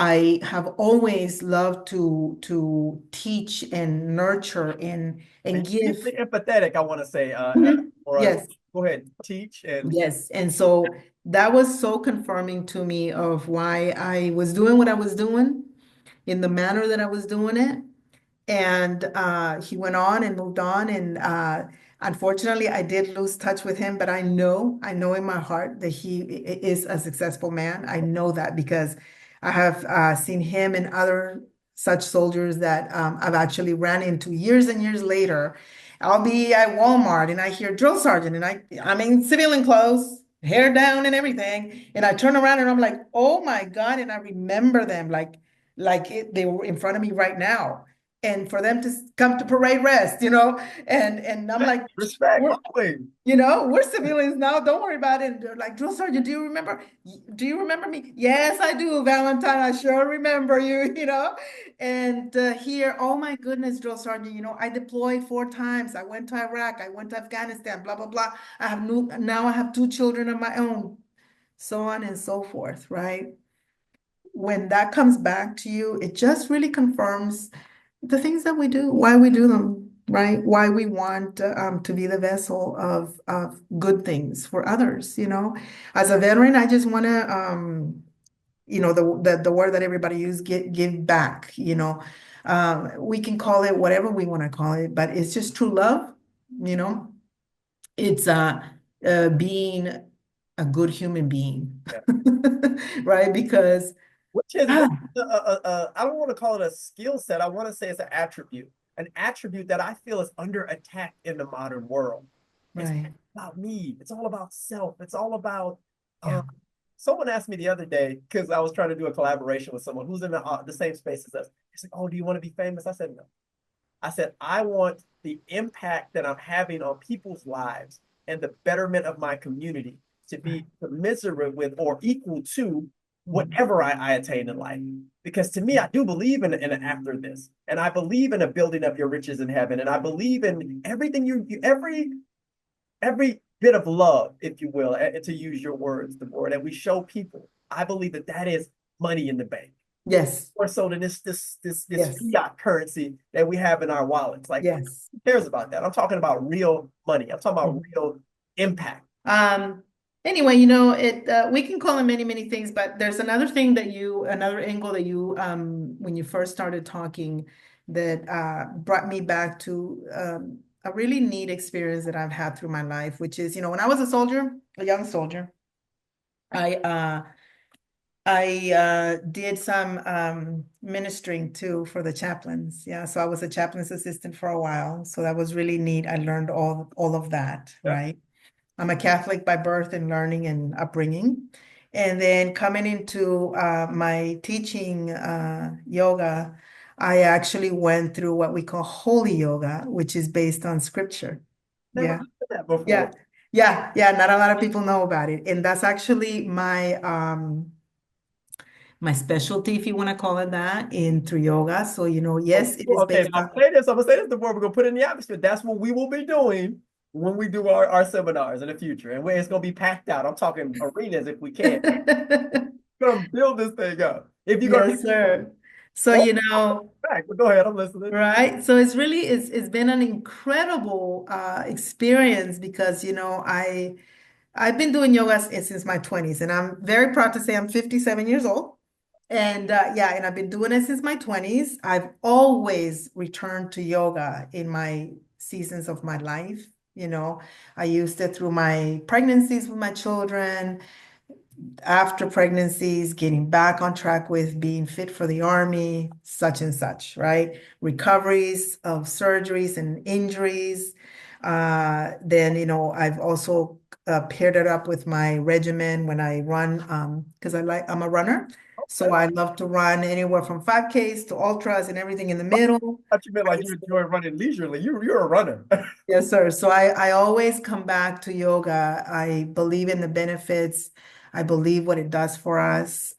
[SPEAKER 12] I have always loved to teach and nurture and give.
[SPEAKER 2] Empathetic, I want to say.
[SPEAKER 12] Yes.
[SPEAKER 2] go ahead, teach and
[SPEAKER 12] Yes. And so that was so confirming to me of why I was doing what I was doing in the manner that I was doing it. And he went on and moved on. And unfortunately, I did lose touch with him, but I know in my heart that he is a successful man. I know that because I have seen him and other such soldiers that I've actually ran into years and years later. I'll be at Walmart and I hear drill sergeant and I'm in civilian clothes, hair down and everything. And I turn around and I'm like, oh my God. And I remember them they were in front of me right now. And for them to come to parade rest, and I'm like,
[SPEAKER 2] respect.
[SPEAKER 12] we're civilians now. Don't worry about it. And they're like, drill sergeant, do you remember? Do you remember me? Yes, I do, Valentine. I sure remember you, And here, oh my goodness, drill sergeant, I deployed 4 times. I went to Iraq. I went to Afghanistan, blah, blah, blah. Now I have 2 children of my own, so on and so forth, right? When that comes back to you, it just really confirms the things that we do, why we do them, right? Why we want to be the vessel of good things for others, As a veteran, I just want to, the word that everybody uses, give back, We can call it whatever we want to call it, but it's just true love, It's being a good human being, right? Because
[SPEAKER 2] which is, I don't want to call it a skill set. I want to say it's an attribute that I feel is under attack in the modern world. It's about me. It's all about self. It's all about, someone asked me the other day, because I was trying to do a collaboration with someone who's in the same space as us. He's like, oh, do you want to be famous? I said, no. I said, I want the impact that I'm having on people's lives and the betterment of my community to be commensurate with or equal to whatever I attain in life. Because to me, I do believe in an after this. And I believe in a building up your riches in heaven. And I believe in everything every bit of love, if you will, to use your words, Devora, that we show people. I believe that is money in the bank.
[SPEAKER 12] Yes.
[SPEAKER 2] More so than this fiat currency that we have in our wallets. Like, who cares about that? I'm talking about real money. I'm talking about real impact.
[SPEAKER 12] Anyway, we can call them many, many things, but there's another angle that you, when you first started talking, that brought me back to a really neat experience that I've had through my life, which is, when I was a young soldier, I did some ministering too for the chaplains. Yeah, so I was a chaplain's assistant for a while, so that was really neat. I learned all of that, right? I'm a Catholic by birth and learning and upbringing. And then coming into my teaching yoga, I actually went through what we call holy yoga, which is based on scripture.
[SPEAKER 2] Never heard of that before.
[SPEAKER 12] Yeah. Not a lot of people know about it. And that's actually my specialty, if you want to call it that, through yoga. So, yes, it is based on...
[SPEAKER 2] I'm going to say this before we're going to put it in the atmosphere. That's what we will be doing when we do our seminars in the future, and it's going to be packed out. I'm talking arenas if we can. We're going to build this thing up. If you're
[SPEAKER 12] Yes, sir. So,
[SPEAKER 2] go ahead, I'm listening.
[SPEAKER 12] Right. So it's been an incredible experience because, I've been doing yoga since my 20s, and I'm very proud to say I'm 57 years old. And and I've been doing it since my 20s. I've always returned to yoga in my seasons of my life. I used it through my pregnancies with my children, after pregnancies, getting back on track with being fit for the army, such and such, right? Recoveries of surgeries and injuries. Then, I've also paired it up with my regimen when I run, because I'm a runner. So I love to run anywhere from 5Ks to ultras and everything in the middle.
[SPEAKER 2] I thought you meant like you enjoy running leisurely. You're a runner.
[SPEAKER 12] Yes, sir. So I always come back to yoga. I believe in the benefits. I believe what it does for us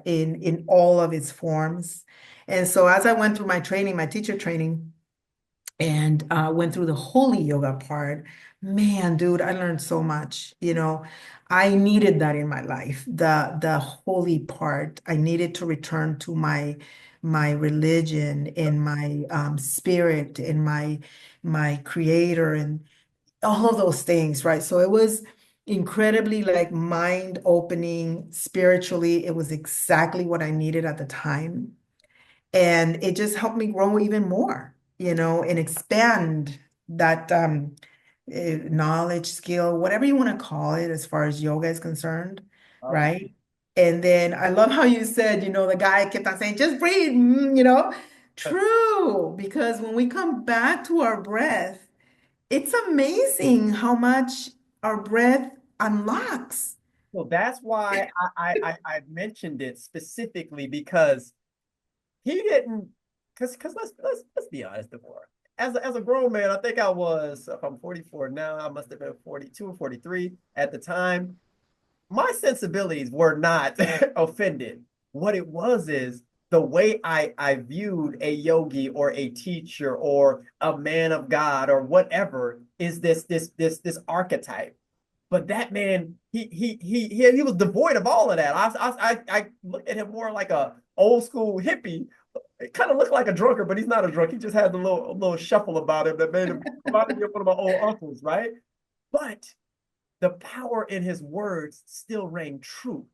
[SPEAKER 12] in all of its forms. And so as I went through my training, my teacher training, and went through the holy yoga part, man, dude, I learned so much. I needed that in my life, the holy part. I needed to return to my religion and my spirit and my creator and all of those things, right? So it was incredibly like mind opening spiritually. It was exactly what I needed at the time. And it just helped me grow even more, and expand that knowledge, skill, whatever you want to call it, as far as yoga is concerned, right? And then I love how you said, the guy kept on saying, just breathe, True, because when we come back to our breath, it's amazing how much our breath unlocks.
[SPEAKER 2] So that's why I mentioned it specifically, because he didn't, because let's be honest, Devora. As a grown man, I think I was, if I'm 44 now, I must have been 42 or 43 at the time. My sensibilities were not offended. What it was is the way I viewed a yogi or a teacher or a man of God or whatever is this archetype. But that man, he was devoid of all of that. I look at him more like a old school hippie. It kind of looked like a drunkard, but he's not a drunk. He just had a little shuffle about him that made him reminded me of one of my old uncles, right? But the power in his words still rang true.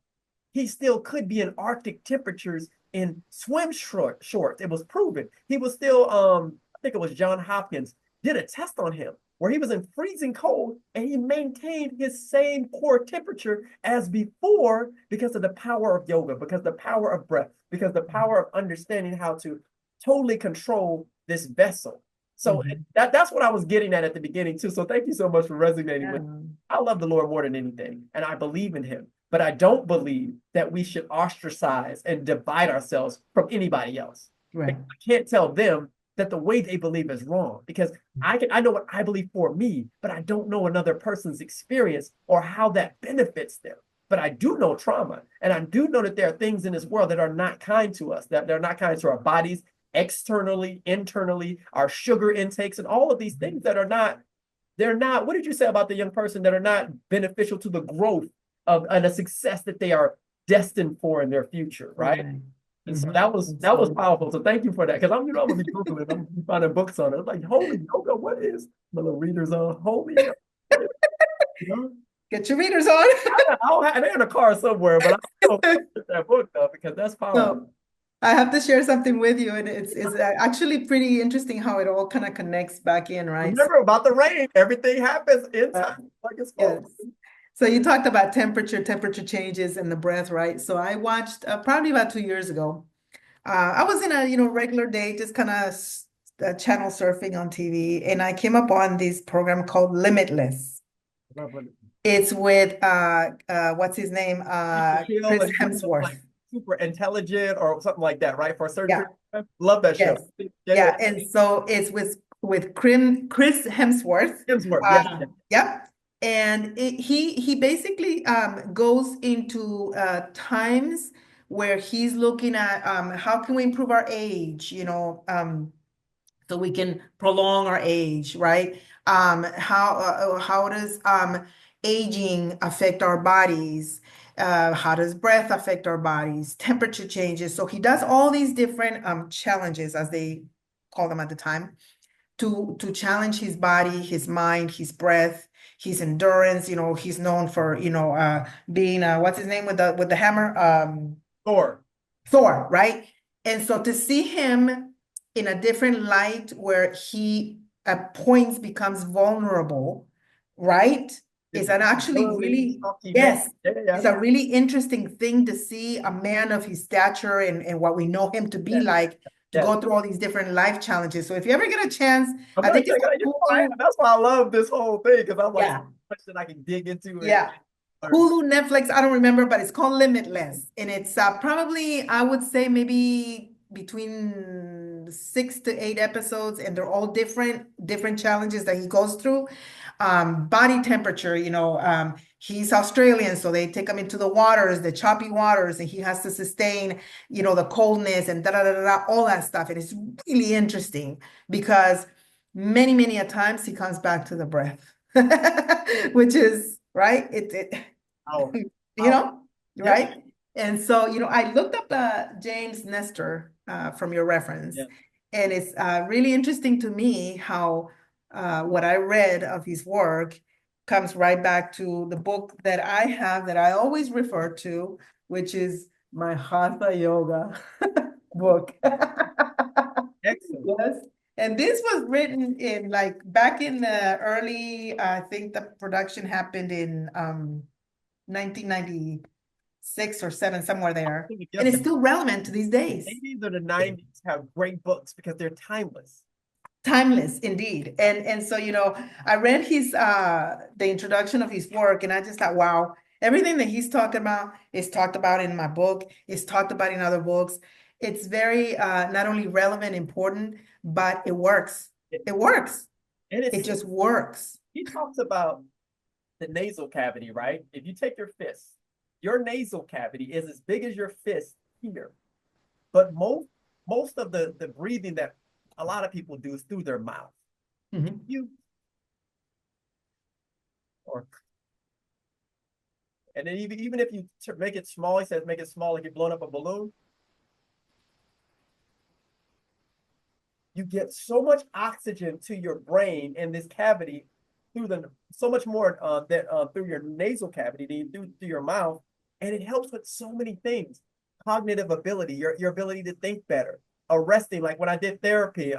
[SPEAKER 2] He still could be in Arctic temperatures in swim shorts. It was proven. He was still, I think it was John Hopkins did a test on him where he was in freezing cold and he maintained his same core temperature as before because of the power of yoga, because the power of breath, because the power of understanding how to totally control this vessel. So that's what I was getting at the beginning too. So thank you so much for resonating with me. I love the Lord more than anything, and I believe in him. But I don't believe that we should ostracize and divide ourselves from anybody else.
[SPEAKER 12] Right.
[SPEAKER 2] I can't tell them that the way they believe is wrong, because I know what I believe for me, but I don't know another person's experience or how that benefits them. But I do know trauma, and I do know that there are things in this world that are not kind to us, that they're not kind to our bodies, externally, internally, our sugar intakes, and all of these things that are not, they're not, what did you say about the young person, that are not beneficial to the growth of and the success that they are destined for in their future, right? And so that was powerful. So thank you for that. Because I'm gonna be Googling, I'm gonna be finding books on it. I'm like, holy yoga, what is my little readers on? Holy yoga.
[SPEAKER 12] Get your readers on.
[SPEAKER 2] They're in a car somewhere, but I still get that book though, because that's powerful.
[SPEAKER 12] So, I have to share something with you, and it's actually pretty interesting how it all kind of connects back in, right?
[SPEAKER 2] Remember about the rain, everything happens in time, like it's supposed to.
[SPEAKER 12] So you talked about temperature changes and the breath, right? So I watched probably about 2 years ago. I was in a regular day, just kind of channel surfing on TV, and I came up on this program called Limitless. It's with what's his name? Chris Hemsworth.
[SPEAKER 2] Super intelligent or something like that, right? For a certain period. Love that show.
[SPEAKER 12] Yeah, and so it's with Chris Hemsworth. Yep. And he basically goes into times where he's looking at how can we improve our age, so we can prolong our age, right? How does aging affect our bodies? How does breath affect our bodies? Temperature changes. So he does all these different challenges, as they call them at the time, to challenge his body, his mind, his breath, his endurance. He's known for being what's his name with the hammer? Thor, right? And so to see him in a different light, where he at points becomes vulnerable, right? Is an actually really, it's a really interesting thing to see a man of his stature and what we know him to be like, to go through all these different life challenges. So if you ever get a chance, I think
[SPEAKER 2] that's why I love this whole thing, because I'm like, so much that I can dig into.
[SPEAKER 12] Hulu, Netflix, I don't remember, but it's called Limitless. And it's probably, I would say, maybe between 6 to 8 episodes, and they're all different challenges that he goes through. Body temperature, he's Australian, so they take him into the waters, the choppy waters, and he has to sustain, the coldness and all that stuff. And it's really interesting because many a times he comes back to the breath, which is right. Right. And so, I looked up James Nestor from your reference, and it's really interesting to me how what I read of his work comes right back to the book that I have that I always refer to, which is my Hatha Yoga book.
[SPEAKER 2] Excellent.
[SPEAKER 12] Yes. And this was written in like back in the early, I think the production happened in 1996 or 7, somewhere there. And it's still relevant to these days.
[SPEAKER 2] 80s or the 90s have great books because they're timeless.
[SPEAKER 12] Timeless, indeed. And so, I read his the introduction of his work, and I just thought, wow, everything that he's talking about is talked about in my book, is talked about in other books. It's very not only relevant, important, but it works. It works.
[SPEAKER 2] And
[SPEAKER 12] it just works.
[SPEAKER 2] He talks about the nasal cavity, right? If you take your fist, your nasal cavity is as big as your fist here. But most of the breathing that a lot of people do is through their mouth.
[SPEAKER 12] Mm-hmm.
[SPEAKER 2] And then even if you make it small, he says make it small like you're blowing up a balloon. You get so much oxygen to your brain in this cavity so much more through your nasal cavity than you do through your mouth, and it helps with so many things. Cognitive ability, your ability to think better. Arresting, like when I did therapy,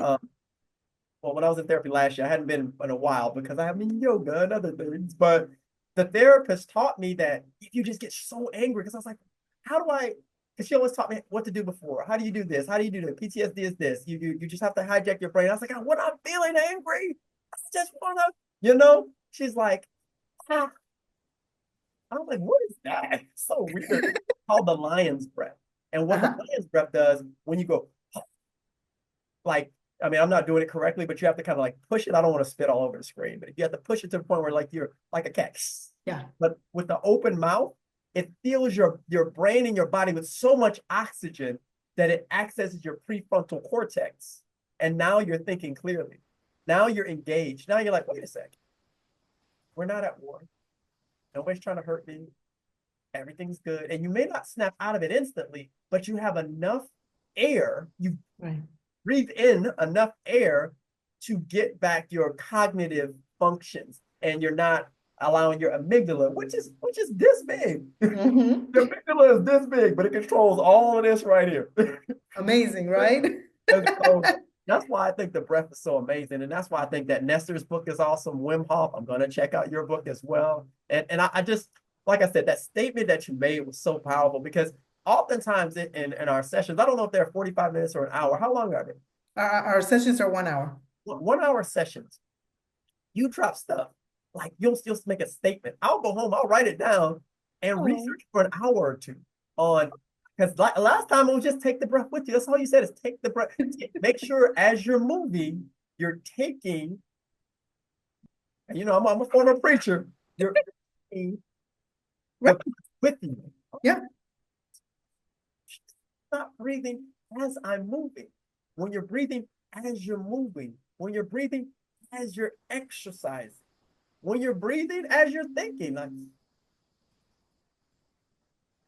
[SPEAKER 2] when I was in therapy last year, I hadn't been in a while because I have been yoga and other things, but the therapist taught me that if you just get so angry, because I was like, because she always taught me what to do before. How do you do this? How do you do that? PTSD is this. You just have to hijack your brain. I was like, when I'm feeling angry, I just want to, she's like, I'm like, what is that? It's so weird. It's called the lion's breath. And what the lion's breath does, when you go, I'm not doing it correctly, but you have to kind of like push it. I don't want to spit all over the screen, but if you have to push it to the point where like you're like a cat.
[SPEAKER 12] Yeah.
[SPEAKER 2] But with the open mouth, it fills your brain and your body with so much oxygen that it accesses your prefrontal cortex. And now you're thinking clearly. Now you're engaged. Now you're like, wait a second. We're not at war. Nobody's trying to hurt me. Everything's good. And you may not snap out of it instantly, but you have enough air. You breathe in enough air to get back your cognitive functions. And you're not allowing your amygdala, which is this big.
[SPEAKER 12] Mm-hmm.
[SPEAKER 2] The amygdala is this big, but it controls all of this right here.
[SPEAKER 12] Amazing, right?
[SPEAKER 2] So that's why I think the breath is so amazing. And that's why I think that Nestor's book is awesome. Wim Hof, I'm going to check out your book as well. And I just, like I said, that statement that you made was so powerful because oftentimes in our sessions, I don't know if they're 45 minutes or an hour. How long are they?
[SPEAKER 12] Our sessions are 1 hour.
[SPEAKER 2] 1 hour sessions. You drop stuff. Like you'll make a statement. I'll go home, I'll write it down and research for an hour or two on, because last time it was just take the breath with you. That's all you said is take the breath. Make sure as you're moving, you're taking, and I'm a former preacher, you're taking with you.
[SPEAKER 12] Yeah.
[SPEAKER 2] Stop breathing as I'm moving. When you're breathing as you're moving, when you're breathing as you're exercising, when you're breathing as you're thinking, like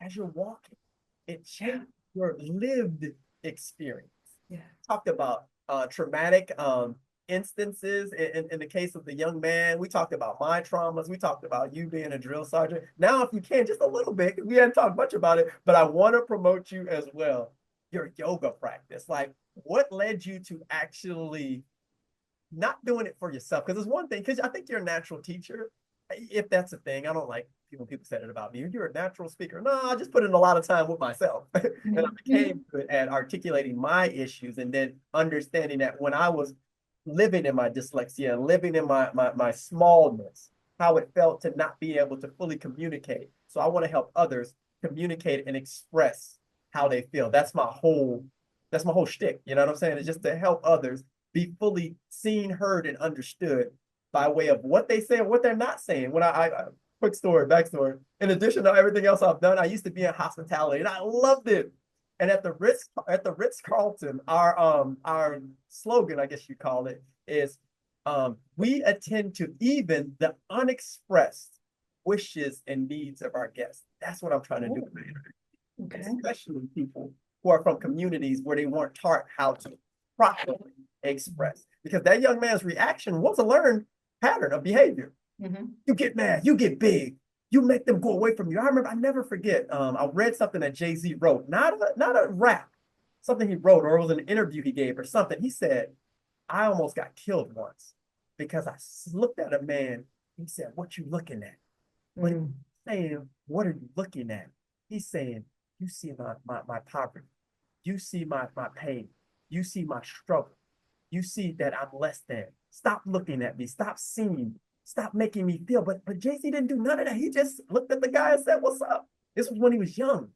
[SPEAKER 2] as you're walking, it changes your lived experience.
[SPEAKER 12] Yeah.
[SPEAKER 2] Talked about traumatic instances in the case of the young man. We talked about my traumas. We talked about you being a drill sergeant. Now, if you can, just a little bit, we hadn't talked much about it, but I want to promote you as well. Your yoga practice, like what led you to actually not doing it for yourself? Because it's one thing, because I think you're a natural teacher, if that's a thing. I don't like people said it about me. You're a natural speaker. No, I just put in a lot of time with myself. And I became good at articulating my issues and then understanding that when I was living in my dyslexia and living in my smallness, how it felt to not be able to fully communicate. So I want to help others communicate and express how they feel. That's my whole shtick. You know what I'm saying? It's just to help others be fully seen, heard, and understood by way of what they say and what they're not saying. When quick story, backstory. In addition to everything else I've done, I used to be in hospitality and I loved it. And at the Ritz-Carlton, our slogan, I guess you call it, is we attend to even the unexpressed wishes and needs of our guests. That's what I'm trying to do.
[SPEAKER 12] Okay.
[SPEAKER 2] Especially people who are from communities where they weren't taught how to properly express. because that young man's reaction was a learned pattern of behavior. You get mad, you get big, you make them go away from you. I never forget, I read something that Jay-Z wrote, not a rap, something he wrote, or it was an interview he gave or something. He said, I almost got killed once because I looked at a man. He said, what you looking at? But he's saying, what are you looking at? He's saying, you see my poverty. You see my pain. You see my struggle. You see that I'm less than. Stop looking at me. Stop seeing. Stop making me feel. But Jay-Z didn't do none of that. He just looked at the guy and said, what's up? This was when he was young.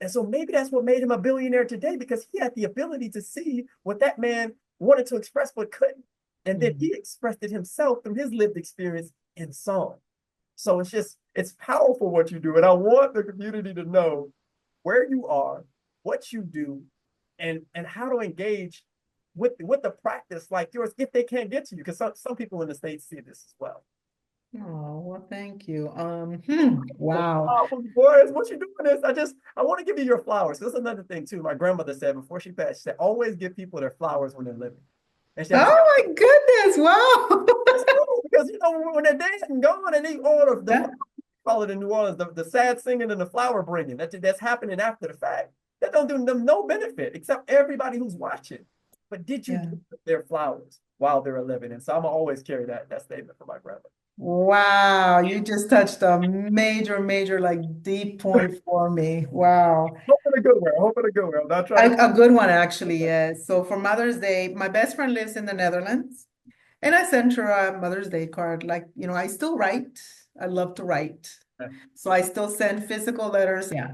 [SPEAKER 2] And so maybe that's what made him a billionaire today, because he had the ability to see what that man wanted to express but couldn't. And then he expressed it himself through his lived experience in song. So it's powerful what you do. And I want the community to know where you are, what you do, and how to engage with the practice like yours if they can't get to you, because some people in the States see this as well.
[SPEAKER 12] Oh, well, thank you. Wow.
[SPEAKER 2] Boys, what you doing is I want to give you your flowers. That's another thing too. My grandmother said before she passed, she said, always give people their flowers when they're living. And she said,
[SPEAKER 12] Oh my goodness, wow.
[SPEAKER 2] that's cool, because when they're dead and gone, and they all of the call it in New Orleans, the sad singing and the flower bringing, that's happening after the fact. That don't do them no benefit except everybody who's watching. But did you give their flowers while they're living? And so I'm gonna always carry that statement for my grandmother.
[SPEAKER 12] Wow, you just touched a major, like deep point for me. Wow.
[SPEAKER 2] Hope in a good way. Hope in a good way. I'm not trying
[SPEAKER 12] A good one, actually, yes. So for Mother's Day, my best friend lives in the Netherlands, and I sent her a Mother's Day card. Like, I still write. I love to write. So I still send physical letters. Yeah.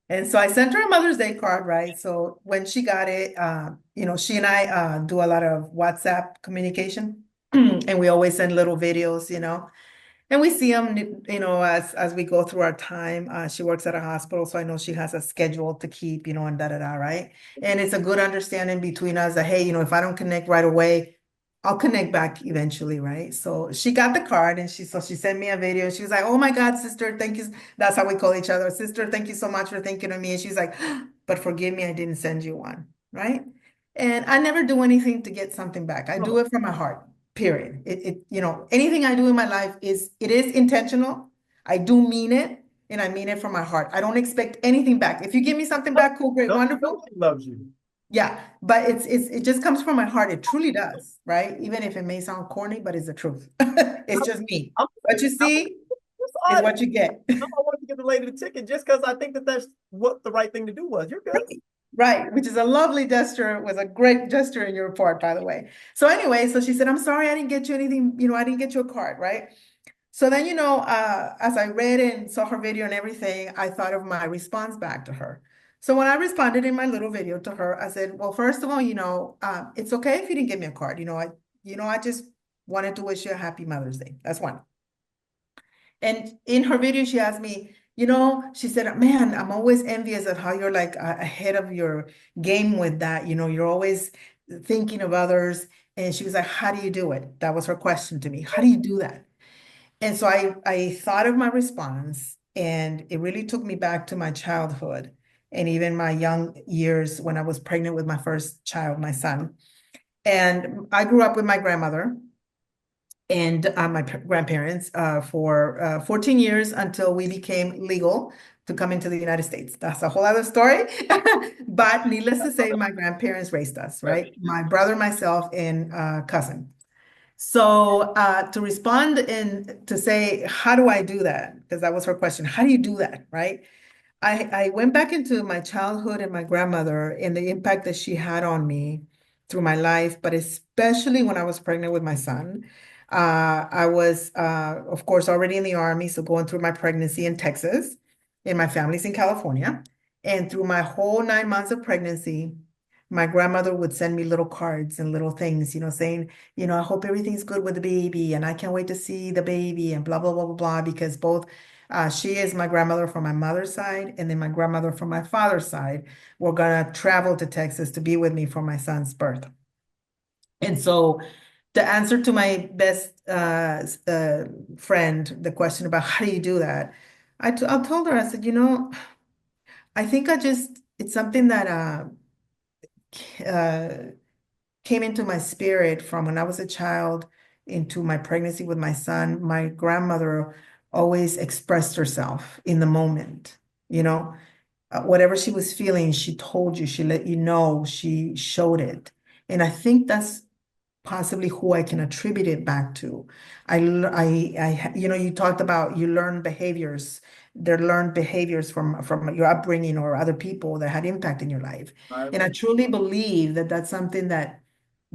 [SPEAKER 12] And so I sent her a Mother's Day card, right? So when she got it, she and I do a lot of WhatsApp communication, and we always send little videos, and we see them, as we go through our time. She works at a hospital, so I know she has a schedule to keep, and right? And it's a good understanding between us that, hey, if I don't connect right away, I'll connect back eventually, right? So she got the card, and she sent me a video. She was like, oh my God, sister, thank you. That's how we call each other. Sister, thank you so much for thinking of me. And she's like, but forgive me, I didn't send you one, right? And I never do anything to get something back. I do it from my heart, period. Anything I do in my life is intentional. I do mean it, and I mean it from my heart. I don't expect anything back. If you give me something back, cool, great, wonderful.
[SPEAKER 2] She loves you.
[SPEAKER 12] Yeah, but it just comes from my heart. It truly does, right? Even if it may sound corny, but it's the truth. It's just me. What you see is what you get.
[SPEAKER 2] I want to give the lady the ticket just because I think that's what the right thing to do was. You're good.
[SPEAKER 12] Right, which is a lovely gesture, was a great gesture in your report, by the way. So anyway, so she said, I'm sorry, I didn't get you anything, I didn't get you a card, right? So then, as I read and saw her video and everything, I thought of my response back to her. So when I responded in my little video to her, I said, well, first of all, it's okay if you didn't give me a card. I just wanted to wish you a happy Mother's Day. That's one. And in her video, she asked me, she said, man, I'm always envious of how you're like ahead of your game with that. You're always thinking of others. And she was like, how do you do it? That was her question to me. How do you do that? And so I thought of my response, and it really took me back to my childhood and even my young years when I was pregnant with my first child, my son. And I grew up with my grandmother and my grandparents for 14 years until we became legal to come into the United States. That's a whole other story. But needless to say, my grandparents raised us, right? My brother, myself, and cousin. So to respond and to say, how do I do that? Because that was her question. How do you do that, right? I went back into my childhood and my grandmother and the impact that she had on me through my life, but especially when I was pregnant with my son. I was, of course, already in the Army, so going through my pregnancy in Texas, and my family's in California. And through my whole 9 months of pregnancy, my grandmother would send me little cards and little things, saying, I hope everything's good with the baby, and I can't wait to see the baby, and blah, blah, blah, blah, blah, because both she is my grandmother from my mother's side, and then my grandmother from my father's side were gonna travel to Texas to be with me for my son's birth. And so the answer to my best friend, the question about how do you do that, I told her, I said, I think it's something that came into my spirit from when I was a child into my pregnancy with my son. My grandmother always expressed herself in the moment, you know, whatever she was feeling, she told you, she let you know, she showed it. And I think that's possibly who I can attribute it back to. You know, you talked about you learn behaviors. They're learned behaviors from your upbringing or other people that had impact in your life. And I truly believe that that's something that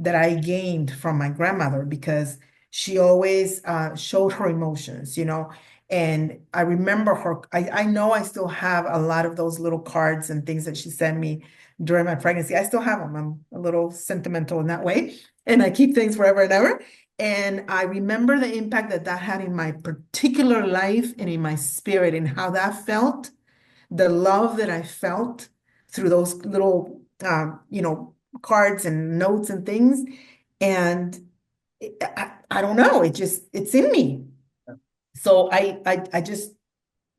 [SPEAKER 12] I gained from my grandmother, because she always showed her emotions, you know. And I remember her, I know I still have a lot of those little cards and things that she sent me during my pregnancy. I still have them. I'm a little sentimental in that way, and I keep things forever and ever. And I remember the impact that that had in my particular life and in my spirit, and how that felt, the love that I felt through those little, you know, cards and notes and things. And I don't know, it's in me. So I just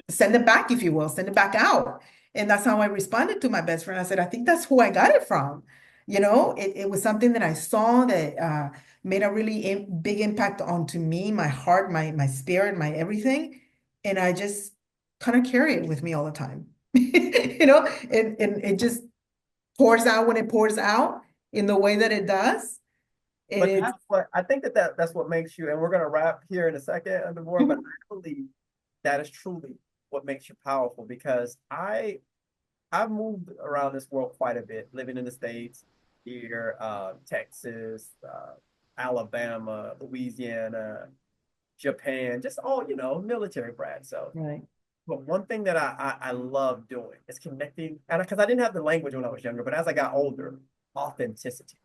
[SPEAKER 12] send it back, if you will, send it back out. And that's how I responded to my best friend. I said, I think that's who I got it from. You know, it was something that I saw that made a really big impact onto me, my heart, my spirit, my everything. And I just kind of carry it with me all the time. You know, and it just pours out when it pours out in the way that it does.
[SPEAKER 2] But that's what I think that's what makes you, and we're gonna wrap here in a second, Devora, but I believe that is truly what makes you powerful, because I've moved around this world quite a bit, living in the States, here, Texas, Alabama, Louisiana, Japan, just all, you know, military brat. So,
[SPEAKER 12] right.
[SPEAKER 2] But one thing that I love doing is connecting, and because I didn't have the language when I was younger, but as I got older, authenticity.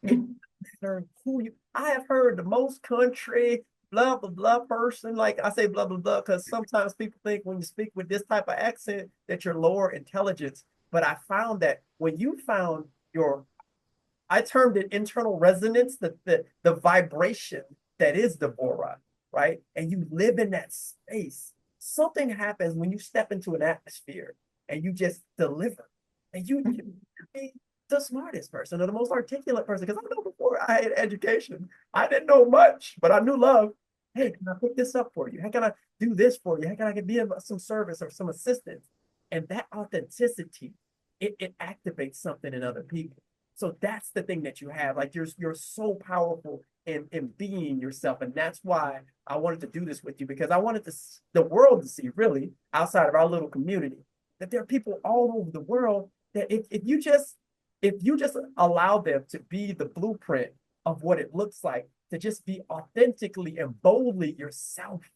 [SPEAKER 2] It doesn't matter who you. I have heard the most country blah blah blah person, like I say blah blah blah because sometimes people think when you speak with this type of accent that you're lower intelligence. But I found that when you found your, I termed it internal resonance, the vibration that is Devora, right? And you live in that space. Something happens when you step into an atmosphere and you just deliver, and you be the smartest person or the most articulate person. Because I know before I had education, I didn't know much, but I knew love. Hey, can I pick this up for you? How can I do this for you? How can I be of some service or some assistance? And that authenticity, it activates something in other people. So that's the thing that you have. Like you're so powerful in being yourself. And that's why I wanted to do this with you, because I wanted the world to see, really, outside of our little community, that there are people all over the world that if you just allow them to be the blueprint of what it looks like to just be authentically and boldly yourself,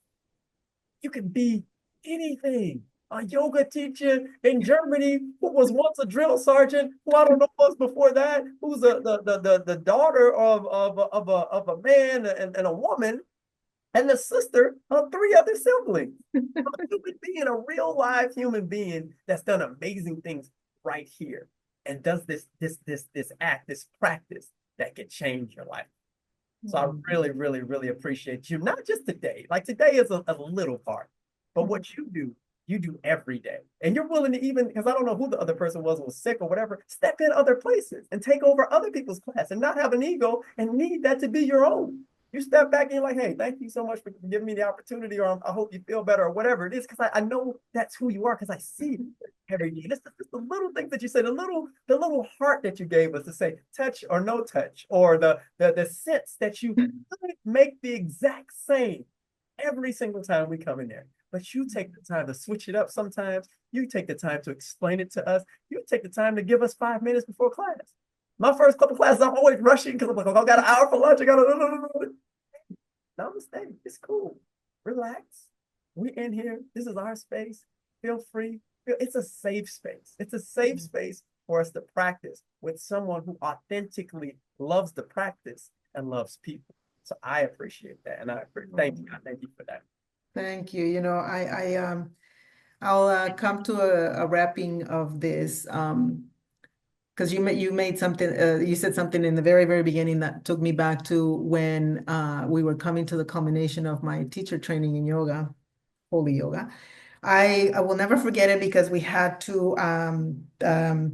[SPEAKER 2] you can be anything. A yoga teacher in Germany who was once a drill sergeant, who I don't know was before that, who's the daughter of a man and a woman, and the sister of 3 other siblings. A human being, a real live human being that's done amazing things right here, and does this practice that can change your life. So I really, really, really appreciate you. Not just today. Like today is a little part, but what you do every day. And you're willing to, even, because I don't know who the other person was sick or whatever, step in other places and take over other people's class and not have an ego and need that to be your own. You step back and you're like, hey, thank you so much for giving me the opportunity, or I hope you feel better, or whatever it is, because I know that's who you are, because I see it every day. It's the little things that you say, the little heart that you gave us to say touch or no touch, or the sense that you make the exact same every single time we come in there. But you take the time to switch it up sometimes. You take the time to explain it to us. You take the time to give us 5 minutes before class. My first couple classes, I'm always rushing because I'm like, oh, I got an hour for lunch. I got to. Namaste. It's cool. Relax. We're in here. This is our space. Feel free. It's a safe space. It's a safe space for us to practice with someone who authentically loves the practice and loves people. So I appreciate that. And thank you. I thank you for that.
[SPEAKER 12] Thank you. You know, I'll come to a wrapping of this, because you made something, you said something in the very, very beginning that took me back to when we were coming to the culmination of my teacher training in yoga, holy yoga. I will never forget it, because we had to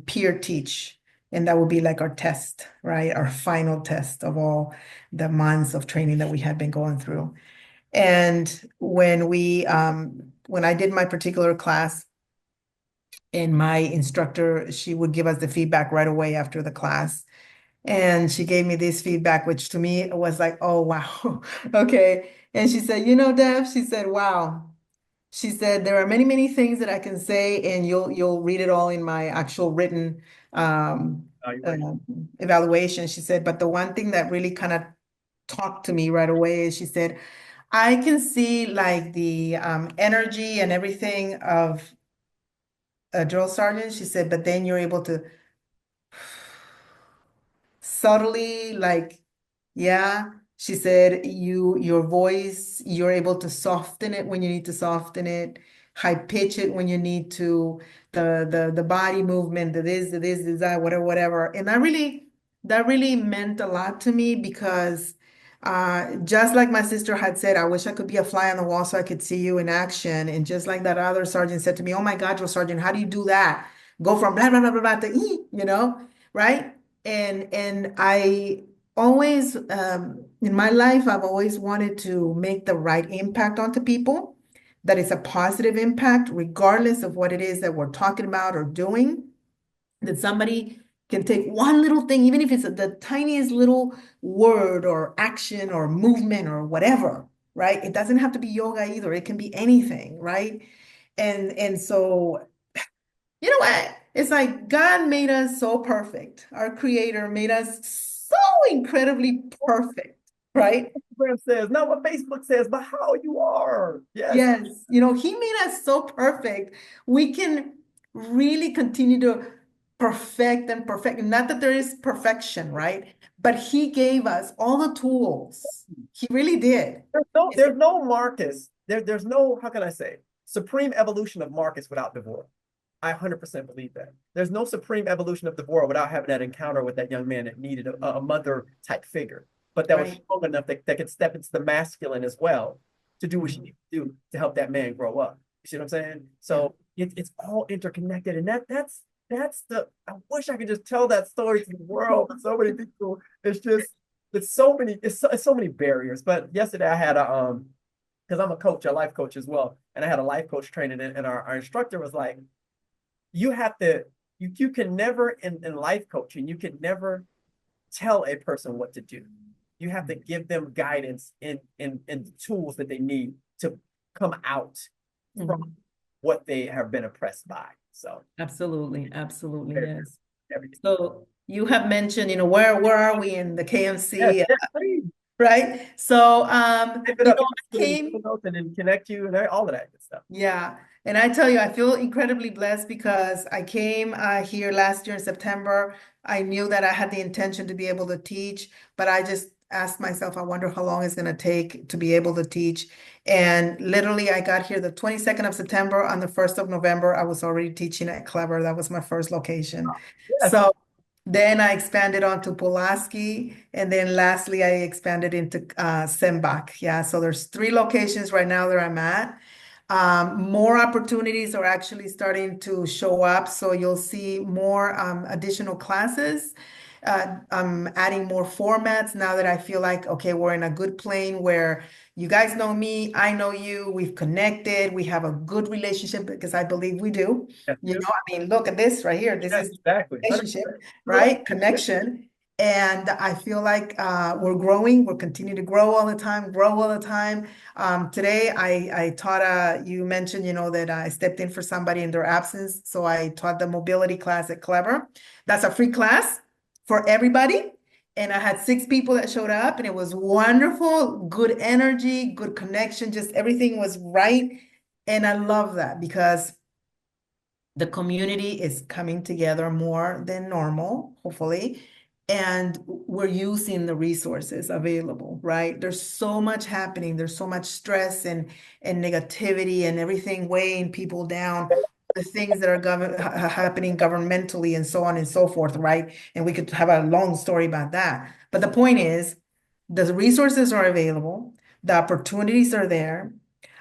[SPEAKER 12] peer teach. And that would be like our test, right? Our final test of all the months of training that we had been going through. And when I did my particular class, and my instructor, she would give us the feedback right away after the class. And she gave me this feedback, which to me was like, oh, wow. Okay. And she said, Deb, she said, wow. She said, there are many, many things that I can say, and you'll read it all in my actual written evaluation. She said, but the one thing that really kind of talked to me right away is she said, I can see like the energy and everything of a drill sergeant. She said, but then you're able to subtly, like, yeah. She said, your voice, you're able to soften it when you need to soften it, high pitch it when you need to, the body movement, the that, whatever. And that really meant a lot to me because just like my sister had said, I wish I could be a fly on the wall so I could see you in action. And just like that other sergeant said to me, oh my God, drill sergeant, how do you do that? Go from blah, blah, blah, blah, blah to right? And I always, in my life, I've always wanted to make the right impact onto people, that it's a positive impact, regardless of what it is that we're talking about or doing, that somebody can take one little thing, even if it's the tiniest little word or action or movement or whatever, right? It doesn't have to be yoga either. It can be anything, right? And so, you know what? It's like God made us so perfect. Our creator made us so incredibly perfect, right?
[SPEAKER 2] Instagram says, not what Facebook says, but how you are. Yes.
[SPEAKER 12] Yes. He made us so perfect. We can really continue to perfect and perfect. Not that there is perfection, right? But he gave us all the tools. He really did.
[SPEAKER 2] There's no Marcus. There's no, how can I say, supreme evolution of Marcus without Devora. I 100% believe that. There's no supreme evolution of Devora without having that encounter with that young man that needed a mother type figure, but that was strong enough that could step into the masculine as well to do what she needed to do to help that man grow up. You see what I'm saying? So it's all interconnected, and that's the. I wish I could just tell that story to the world, but so many people. It's so many barriers. But yesterday I had because I'm a life coach as well, and I had a life coach training, and our instructor was like, you can never in life coaching, you can never tell a person what to do. You have to give them guidance and the tools that they need to come out from what they have been oppressed by. So
[SPEAKER 12] absolutely, yes. So you have mentioned, where are we in the KMC? Right? So
[SPEAKER 2] I came and then connect you and all of that good stuff.
[SPEAKER 12] Yeah. And I tell you, I feel incredibly blessed because I came here last year in September. I knew that I had the intention to be able to teach, but I just asked myself, I wonder how long it's going to take to be able to teach. And literally, I got here the 22nd of September. On the 1st of November, I was already teaching at Clever. That was my first location. Yes. So then I expanded onto Pulaski, and then lastly, I expanded into Sembach. Yeah, so there's 3 locations right now that I'm at. More opportunities are actually starting to show up, so you'll see more additional classes. I'm adding more formats now that I feel like, okay, we're in a good plane where you guys know me, I know you, we've connected, we have a good relationship, because I believe we do. Look at this right here. This is exactly relationship, right? Connection. And I feel like we're growing. We're continuing to grow all the time. Today, I taught, you mentioned, that I stepped in for somebody in their absence. So I taught the mobility class at Clever. That's a free class for everybody. And I had 6 people that showed up, and it was wonderful, good energy, good connection, just everything was right. And I love that because the community is coming together more than normal, hopefully. And we're using the resources available, right? There's so much happening. There's so much stress and negativity and everything weighing people down. The things that are happening governmentally and so on and so forth, right? And we could have a long story about that. But the point is, the resources are available. The opportunities are there.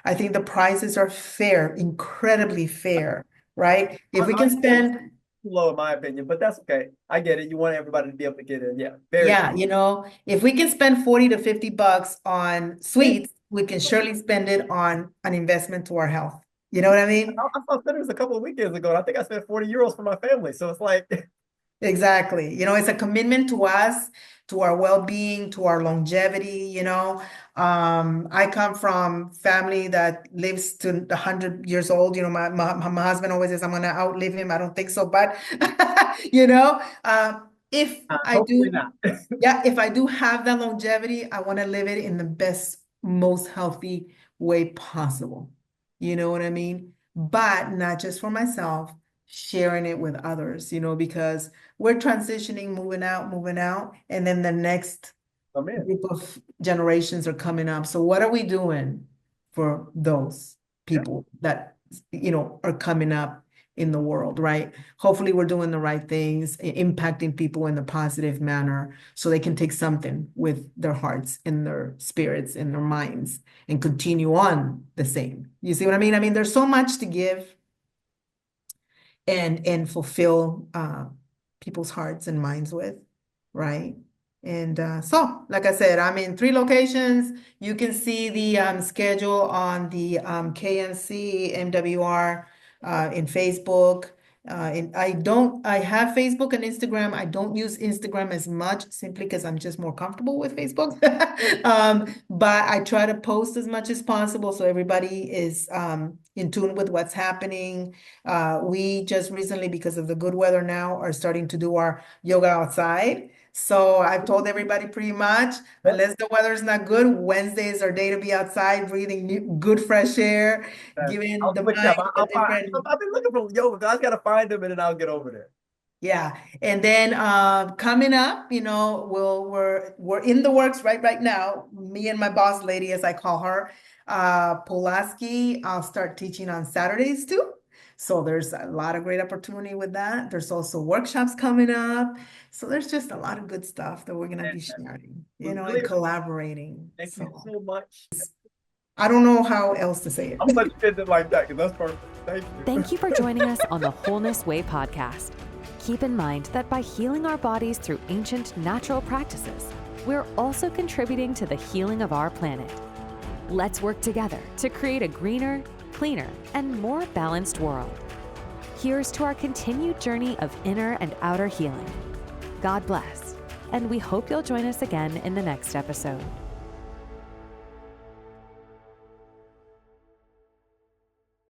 [SPEAKER 12] I think the prices are fair, incredibly fair, right? If we can spend
[SPEAKER 2] too low in my opinion, but that's okay. I get it. You want everybody to be able to get in. Yeah.
[SPEAKER 12] Yeah, you know, if we can spend 40 to 50 bucks on sweets, we can surely spend it on an investment to our health. You know what I mean?
[SPEAKER 2] I saw Centers a couple of weekends ago, and I think I spent 40 euros for my family. So it's like,
[SPEAKER 12] Exactly. You know, it's a commitment to us, to our well-being, to our longevity, you know. I come from family that lives to 100 years old. You know, my husband always says, I'm going to outlive him. I don't think so, but, you know, if I do,
[SPEAKER 2] not.
[SPEAKER 12] yeah, if I do have that longevity, I want to live it in the best, most healthy way possible. You know what I mean? But not just for myself, sharing it with others, you know, because we're transitioning, moving out, and then the next group of generations are coming up. So what are we doing for those people that, you know, are coming up in the world, right? Hopefully we're doing the right things, impacting people in a positive manner so they can take something with their hearts and their spirits and their minds and continue on the same. You see what I mean? I mean, there's so much to give and fulfill people's hearts and minds with, right? And so, like I said, I'm in 3 locations. You can see the schedule on the KNC MWR in Facebook. And I have Facebook and Instagram. I don't use Instagram as much simply because I'm just more comfortable with Facebook. But I try to post as much as possible so everybody is in tune with what's happening. We just recently, because of the good weather now, are starting to do our yoga outside. So I've told everybody pretty much, unless the weather's not good, Wednesday is our day to be outside, breathing good fresh air, giving the mind a different.
[SPEAKER 2] I've been looking for yoga. I just gotta find them and then I'll get over there.
[SPEAKER 12] Yeah, and then coming up, you know, we're in the works right now. Me and my boss lady, as I call her, Pulaski. I'll start teaching on Saturdays too. So there's a lot of great opportunity with that. There's also workshops coming up. So there's just a lot of good stuff that we're going to be sharing, you know, and collaborating.
[SPEAKER 2] Thank you so much.
[SPEAKER 12] I don't know how else to say it.
[SPEAKER 2] I'm going to spend it like that because that's perfect. Thank you.
[SPEAKER 1] Thank you for joining us on the Wholeness Way podcast. Keep in mind that by healing our bodies through ancient natural practices, we're also contributing to the healing of our planet. Let's work together to create a greener, cleaner, and more balanced world. Here's to our continued journey of inner and outer healing. God bless, and we hope you'll join us again in the next episode.